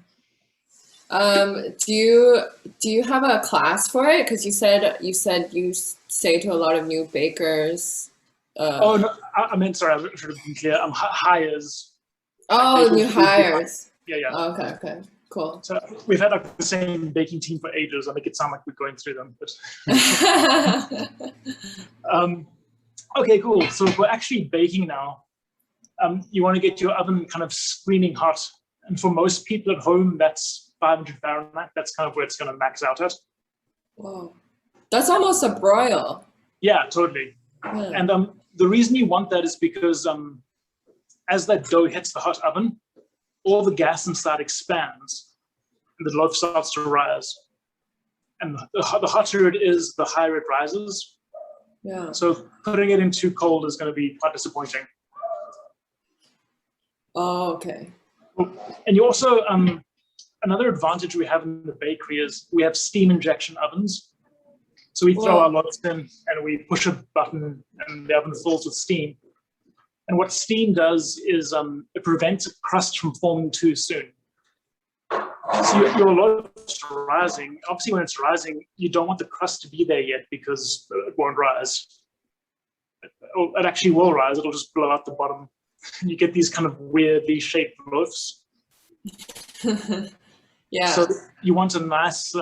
Do you have a class for it? Because you said you say to a lot of new bakers. Oh no, I meant, sorry, I should have been clear. Hires. Oh, new hires. Yeah. Oh, okay. Cool. So we've had like the same baking team for ages. I make it sound like we're going through them, but okay, cool. So if we're actually baking now, you want to get your oven kind of screaming hot. And for most people at home, that's 500 Fahrenheit. That's kind of where it's going to max out at. Whoa. That's almost a broil. Yeah, totally. Yeah. And the reason you want that is because as that dough hits the hot oven, all the gas inside expands and the loaf starts to rise. And the hotter it is, the higher it rises. Yeah. So putting it in too cold is going to be quite disappointing. Oh, okay. And you also, another advantage we have in the bakery is we have steam injection ovens. So we throw our loaves in and we push a button and the oven fills with steam. And what steam does is it prevents a crust from forming too soon. So your loaf's rising. Obviously, when it's rising, you don't want the crust to be there yet because it won't rise. It actually will rise. It'll just blow out the bottom. And you get these kind of weirdly shaped loaves. Yeah. So you want a nice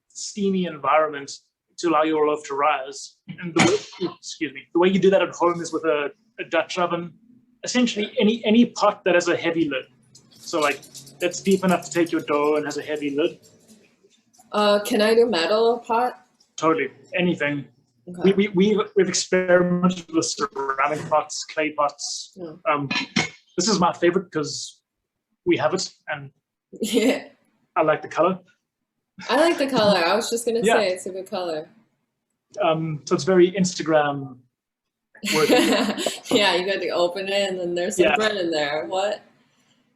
steamy environment to allow your loaf to rise. And the way you do that at home is with a Dutch oven. Essentially, any pot that has a heavy lid. So like that's deep enough to take your dough and has a heavy lid. Can I do metal pot? Totally, anything. Okay. We've experimented with ceramic pots, clay pots. Yeah. This is my favorite because we have it and Yeah. I like the color. I like the color. I was just gonna say it's a good color. So it's very Instagram worthy. Yeah, you got to open it and then there's some bread in there. What?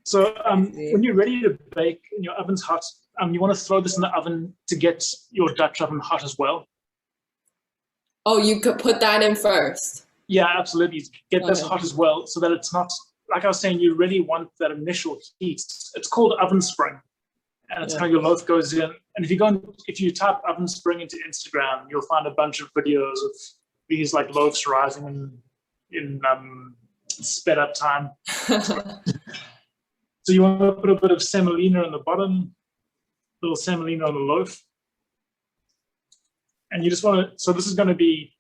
So when you're ready to bake and your oven's hot, you want to throw this in the oven to get your Dutch oven hot as well. Oh, you could put that in first. Yeah, absolutely. Get this hot as well so that it's not, like I was saying, you really want that initial heat. It's called oven spring. And it's how your loaf goes in. And if you type oven spring into Instagram, you'll find a bunch of videos of these like loaves rising in sped up time. So you want to put a bit of semolina on the bottom, a little semolina on the loaf. And you just want to, so this is going to be,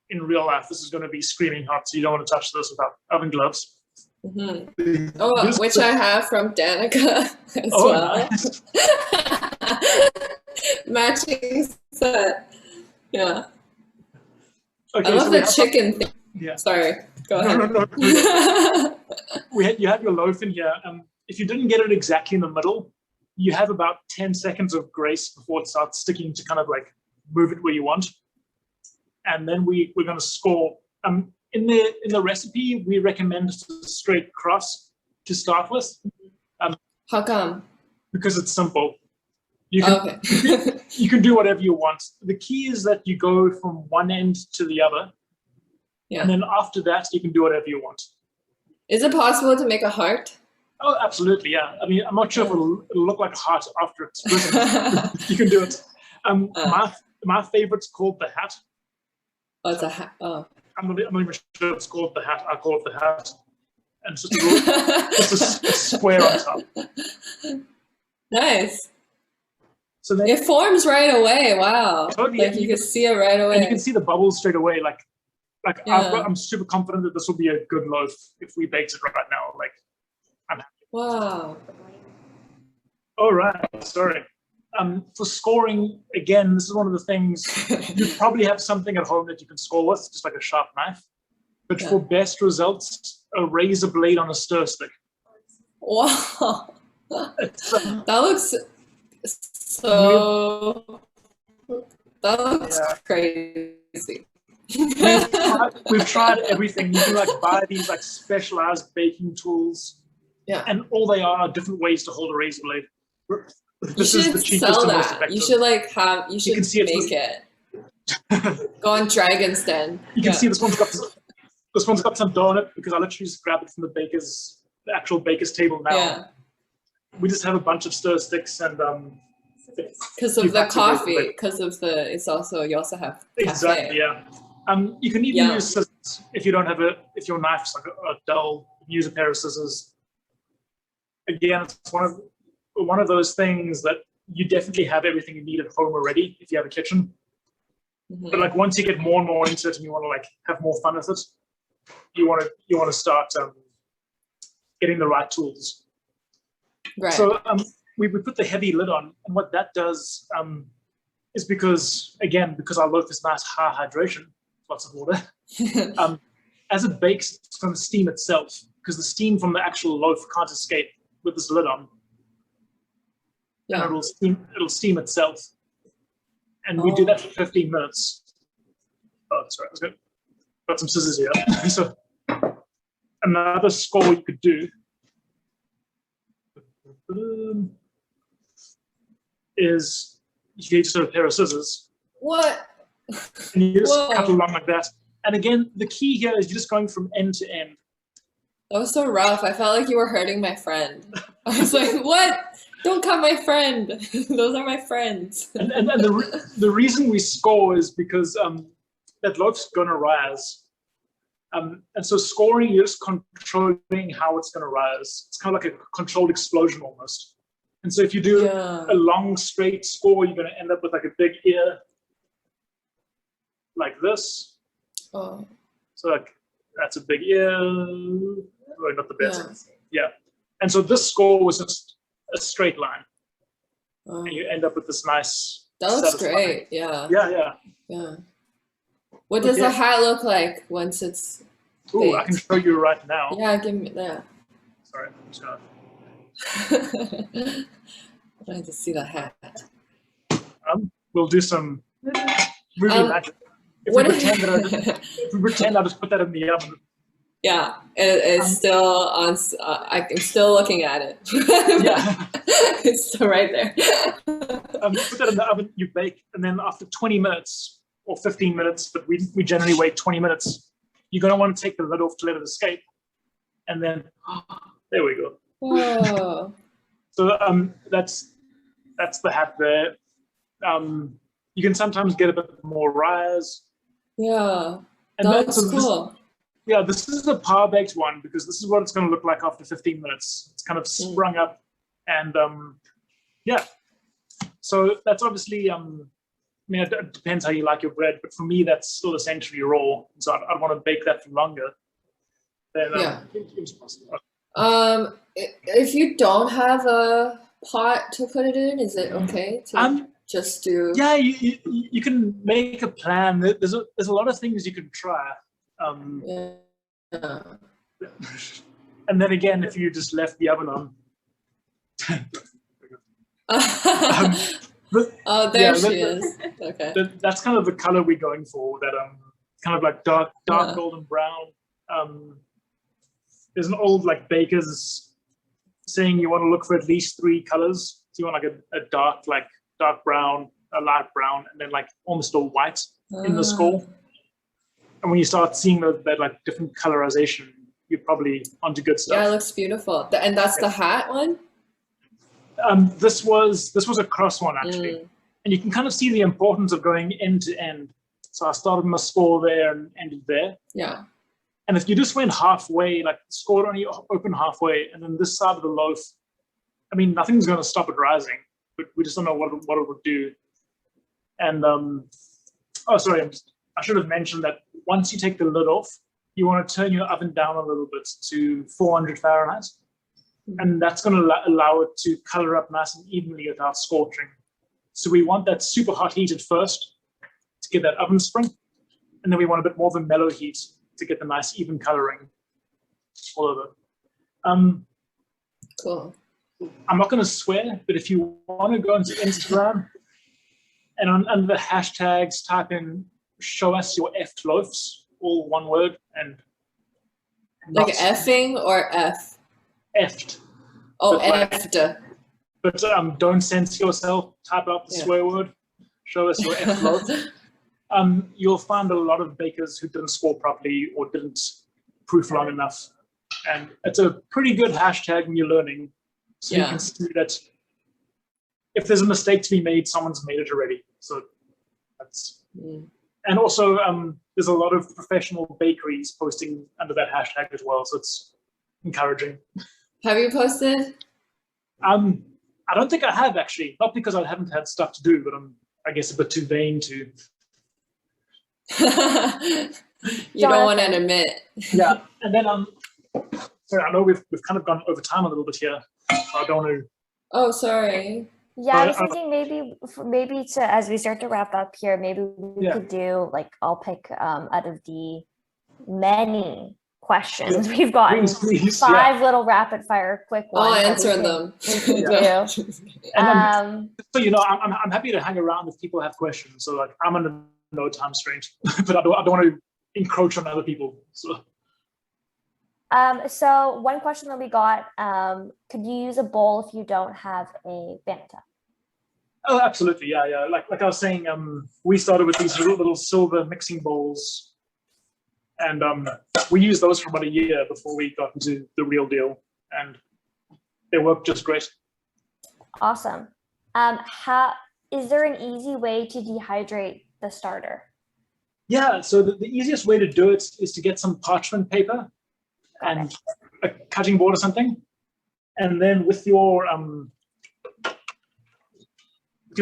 in real life, this is going to be screaming hot. So you don't want to touch this without oven gloves. Mm-hmm. Oh, which I have from Danica as well. Nice. Matching set. Yeah. Okay, I love the chicken thing. Yeah. Sorry. Go ahead. No. You have your loaf in here. If you didn't get it exactly in the middle, you have about 10 seconds of grace before it starts sticking to kind of like move it where you want. And then we're going to score. In the recipe, we recommend a straight cross to start with. How come? Because it's simple. You can do whatever you want. The key is that you go from one end to the other. Yeah. And then after that, you can do whatever you want. Is it possible to make a heart? Oh, absolutely, yeah. I mean, I'm not sure if it'll look like a heart after it's risen. You can do it. My favorite's called the hat. Oh, it's a hat. Oh. I'm not even sure it's called the hat. I call it the hat. And it's just a square on top. Nice. So then, it forms right away. Wow. Totally, like you can see it right away. And you can see the bubbles straight away. I'm super confident that this will be a good loaf if we baked it right now. Like, I'm happy. Wow. All right. Sorry. For scoring, again, this is one of the things, you probably have something at home that you can score with, just like a sharp knife. But for best results, a razor blade on a stir stick. Wow. That looks so... That looks crazy. We've tried everything. You can like buy these like specialized baking tools, Yeah. and all they are different ways to hold a razor blade. You This is should the cheapest sell and most that. effective. You should like have. You should can see it's make it. Go on Dragon's Den. You can see this one's got some dough on it because I literally just grab it from the actual baker's table now. Yeah. We just have a bunch of stir sticks and Because of the coffee. Because of the. It's also you also have exactly cafe. yeah. You can even use scissors if you don't have if your knife's like a dull. You can use a pair of scissors. Again, it's one of those things that you definitely have everything you need at home already if you have a kitchen. Mm-hmm. But like once you get more and more into it and you want to like have more fun with it, you want to start getting the right tools. Right. So we put the heavy lid on, and what that does is because our loaf is nice high hydration, lots of water. As it bakes, it's going to steam itself because the steam from the actual loaf can't escape with this lid on. Yeah. And it'll steam itself. And we do that for 15 minutes. Oh, sorry, I was good. Got some scissors here. So another score you could do is you just have a pair of scissors. What? And you just cut Whoa. along like that. And again, the key here is you're just going from end to end. That was so rough. I felt like you were hurting my friend. I was like, what? Don't cut my friend. Those are my friends. And the reason we score is because that loaf's going to rise. And so scoring, you're just controlling how it's going to rise. It's kind of like a controlled explosion almost. And so if you do a long straight score, you're going to end up with like a big ear like this. Oh. So like that's a big ear. Well, not the best. Yeah. And so this score was just a straight line. Oh. And you end up with this nice. That looks satisfying. great. Yeah. Yeah. What does the hat look like once it's Ooh, I can show you right now. Yeah, give me that. Sorry, I'm just gonna. I wanted to see the hat. We'll do some movie magic. If we pretend I just put that in the oven. Yeah, it's still on. I'm still looking at it. Yeah. It's still right there. You put that in the oven, you bake, and then after 20 minutes or 15 minutes, but we generally wait 20 minutes, you're going to want to take the lid off to let it escape. And then, there we go. Whoa. So that's the hat there. You can sometimes get a bit more rise. Yeah, and that's cool. This is a par baked one because this is what it's going to look like after 15 minutes. It's kind of sprung up, and so that's obviously I mean, it depends how you like your bread, but for me that's still essentially raw, so I'd want to bake that for longer. Then if you don't have a pot to put it in, is it okay to just do? Yeah, you can make a plan. There's a lot of things you can try. And then again, if you just left the oven on. There she is. Okay. That's kind of the color we're going for. That kind of like dark golden brown. There's an old like baker's saying you want to look for at least 3 colors. So you want like a dark brown, a light brown, and then like almost all white in the score. And when you start seeing that like different colorization, you're probably onto good stuff. Yeah, it looks beautiful. And that's the hat one? This was a cross one actually. And you can kind of see the importance of going end to end. So I started my score there and ended there. Yeah. And if you just went halfway, like the score only open halfway, and then this side of the loaf, I mean, nothing's going to stop it rising, but we just don't know what it would do. And I should have mentioned that once you take the lid off, you want to turn your oven down a little bit to 400 Fahrenheit. And that's going to allow it to color up nice and evenly without scorching. So we want that super hot heat at first to get that oven spring. And then we want a bit more of a mellow heat to get the nice even coloring all over. Cool. I'm not going to swear, but if you want to go into Instagram and under the hashtags type in show us your effed loaves, all one word, and Like not effing or F? effed. Oh, But like- effed. But don't censor yourself. Type out the Yeah. swear word. Show us your effed loaf. You'll find a lot of bakers who didn't score properly or didn't proof long enough. And it's a pretty good hashtag when you're learning. So you Yeah. can see that if there's a mistake to be made, someone's made it already. So that's, Mm. and also there's a lot of professional bakeries posting under that hashtag as well. So it's encouraging. Have you posted? I don't think I have actually, not because I haven't had stuff to do, but I'm, I guess, a bit too vain to. You don't want to admit. Yeah, and then sorry, I know we've kind of gone over time a little bit here. I don't want to. Oh, sorry. Yeah, I was But, thinking maybe to as we start to wrap up here, maybe we Yeah. could do like I'll pick out of the many questions we've gotten Please, five little rapid fire quick ones. I'll that we answer can- them. we can Yeah. do. And so I'm happy to hang around if people have questions. So like I'm on no time restraint, but I don't want to encroach on other people. So So one question that we got, could you use a bowl if you don't have a Banata? oh, absolutely, yeah. Like I was saying, we started with these little silver mixing bowls, and we used those for about a year before we got into the real deal, and they work just great. Awesome. Is there an easy way to dehydrate the starter? Yeah, so the easiest way to do it is to get some parchment paper and a cutting board or something, and then with your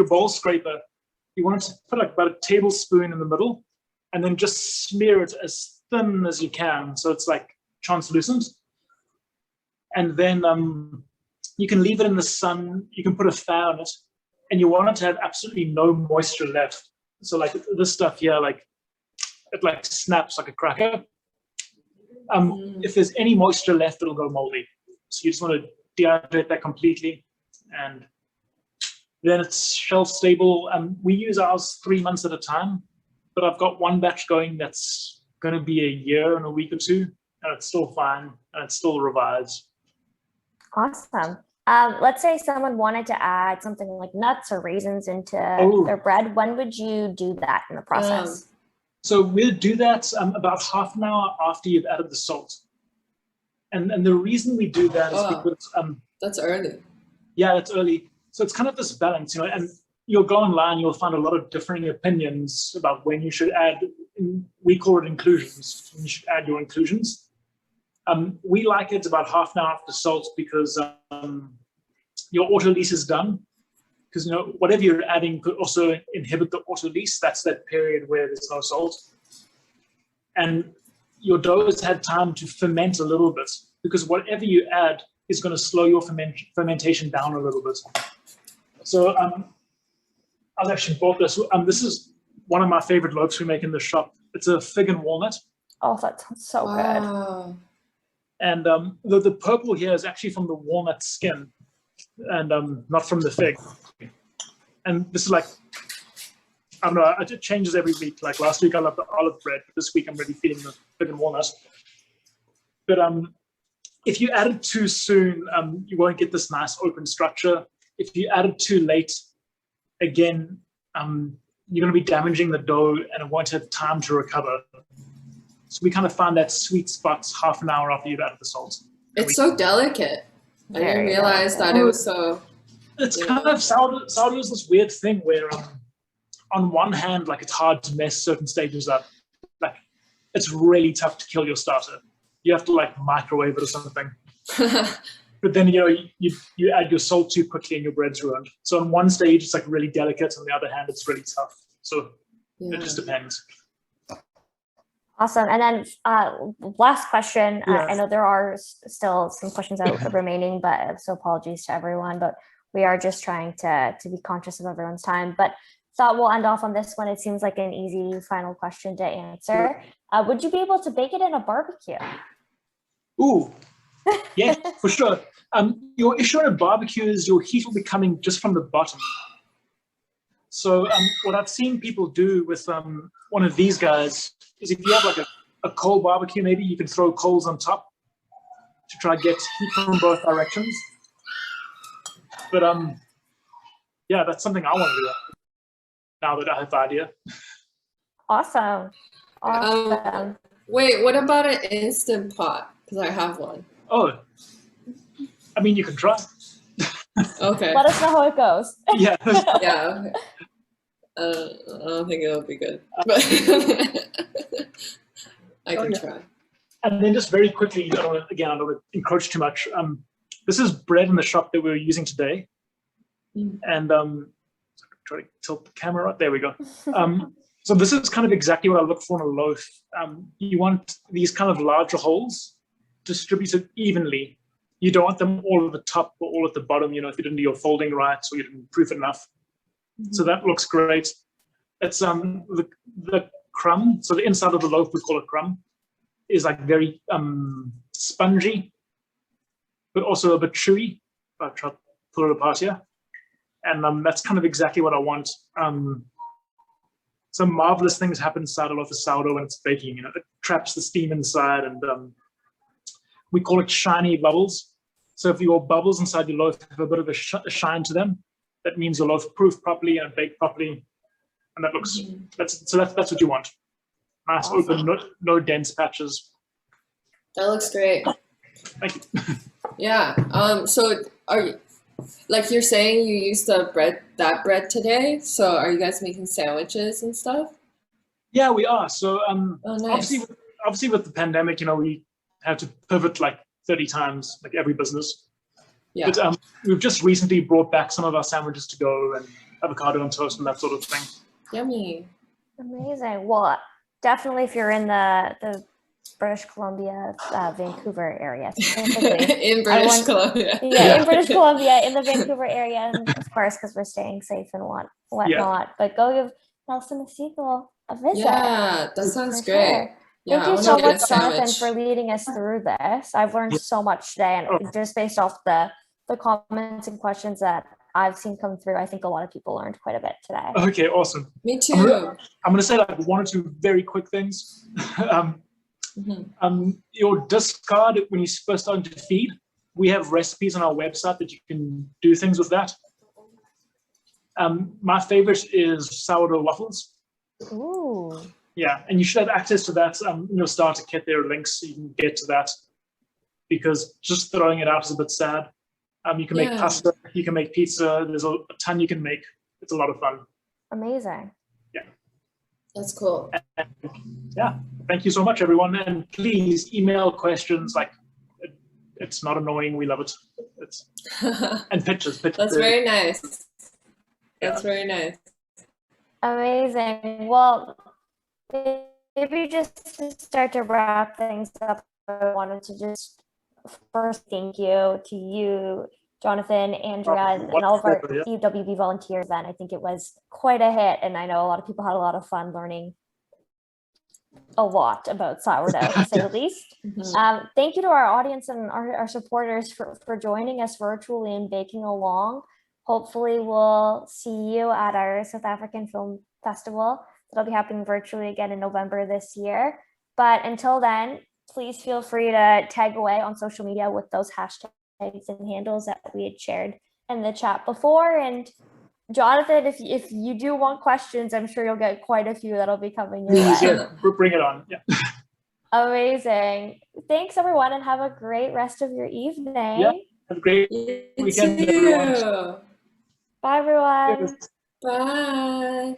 bowl scraper, you want to put like about a tablespoon in the middle, and then just smear it as thin as you can, so it's like translucent. And then you can leave it in the sun. You can put a fan on it, and you want it to have absolutely no moisture left. So like this stuff here, like it like snaps like a cracker. If there's any moisture left, it'll go moldy. So you just want to dehydrate that completely, and then it's shelf stable. We use ours 3 months at a time, but I've got one batch going that's going to be a year and a week or two, and it's still fine, and it's still revised. Awesome. Let's say someone wanted to add something like nuts or raisins into Oh. their bread. When would you do that in the process? So we'll do that about half an hour after you've added the salt. And the reason we do that is Oh. because, That's early. yeah, it's early. So it's kind of this balance, and you'll go online, you'll find a lot of differing opinions about when you should add, we call it inclusions, when you should add your inclusions. We like it about half an hour after salt because your autolyse is done. Because whatever you're adding could also inhibit the autolyse. That's that period where there's no salt. And your dough has had time to ferment a little bit, because whatever you add is going to slow your fermentation down a little bit. So I actually bought this. This is one of my favorite loaves we make in the shop. It's a fig and walnut. Oh, that sounds so good. Wow. And the purple here is actually from the walnut skin, and not from the fig. And this is like, I don't know, it changes every week. Like last week I loved the olive bread, but this week I'm really feeling the fig and walnut. But if you add it too soon, you won't get this nice open structure. If you add it too late, again, you're going to be damaging the dough and it won't have time to recover. So we kind of find that sweet spot half an hour after you've added the salt. It's so delicate. I didn't Very realize that it was so. It's Yeah. kind of sourdough is this weird thing where, on one hand, like it's hard to mess certain stages up. Like it's really tough to kill your starter. You have to like microwave it or something. But then you add your salt too quickly and your bread's ruined. So on one stage it's like really delicate, on the other hand it's really tough. So Yeah. it just depends. Awesome. And then last question. Yeah. I know there are still some questions out remaining, but so apologies to everyone. But we are just trying to be conscious of everyone's time. But thought we'll end off on this one. It seems like an easy final question to answer. Would you be able to bake it in a barbecue? Ooh, yeah, for sure. Your issue on a barbecue is your heat will be coming just from the bottom. So what I've seen people do with one of these guys is if you have like a coal barbecue, maybe you can throw coals on top to try to get heat from both directions. But yeah, that's something I want to do now that I have the idea. Awesome. Awesome. Wait, what about an Instant Pot? Because I have one. Oh, I mean, you can try. Okay. Let us know how it goes. Yeah. Yeah. I don't think it'll be good, but I can try. And then just very quickly, I don't want to encroach too much. This is bread in the shop that we were using today. And try to tilt the camera up. There we go. So this is kind of exactly what I look for in a loaf. You want these kind of larger holes distributed evenly. You don't want them all at the top or all at the bottom, you know, if you didn't do your folding right or you didn't proof it enough. So that looks great. It's the crumb, so the inside of the loaf, we call it crumb, is like very spongy, but also a bit chewy. I'll try to pull it apart here. And that's kind of exactly what I want. Some marvelous things happen inside a loaf of sourdough when it's baking. You know, it traps the steam inside, and we call it shiny bubbles. So if your bubbles inside your loaf have a bit of a shine to them, that means your loaf proofed properly and baked properly, and that looks that's what you want. Nice, awesome. Open, no dense patches. That looks great. Thank you. Yeah. So are you, like you're saying, you used that bread today? So are you guys making sandwiches and stuff? Yeah, we are. So nice. obviously with the pandemic, you know, we had to pivot like 30 times, like every business. Yeah. But we've just recently brought back some of our sandwiches to go, and avocado and toast and that sort of thing. Yummy. Amazing. Well, definitely if you're in the British Columbia, Vancouver area, specifically. In British Columbia. Yeah, in British Columbia, in the Vancouver area, and of course, because we're staying safe and whatnot. Yeah. But go give Nelson the Seagull a visit. Yeah, that sounds great. Sure. Yeah, Thank you so much, Jonathan, for leading us through this. I've learned so much today, and just based off the comments and questions that I've seen come through, I think a lot of people learned quite a bit today. Okay, awesome. Me too. I'm gonna say like one or two very quick things. Your discard when you first start to feed, we have recipes on our website that you can do things with that. My favorite is sourdough waffles. Ooh. Yeah, and you should have access to that in your starter kit. There are links so you can get to that, because just throwing it out is a bit sad. You can make pasta, you can make pizza. There's a ton you can make. It's a lot of fun. Amazing. Yeah. That's cool. And, yeah, thank you so much, everyone. And please email questions. Like, it's not annoying. We love it. It's and pictures. That's very nice. That's very nice. Amazing. Well, maybe just to start to wrap things up, I wanted to just first thank you to you, Jonathan, Andrea, and all of our EwB volunteers. And I think it was quite a hit, and I know a lot of people had a lot of fun learning a lot about sourdough, to say the least. Thank you to our audience and our supporters for joining us virtually and baking along. Hopefully we'll see you at our South African Film Festival that'll be happening virtually again in November this year. But until then, please feel free to tag away on social media with those hashtags and handles that we had shared in the chat before. And Jonathan, if you do want questions, I'm sure you'll get quite a few that'll be coming your way. Yeah, bring it on. Yeah. Amazing. Thanks, everyone, and have a great rest of your evening. Yeah, have a great weekend, everyone. Bye, everyone. Bye.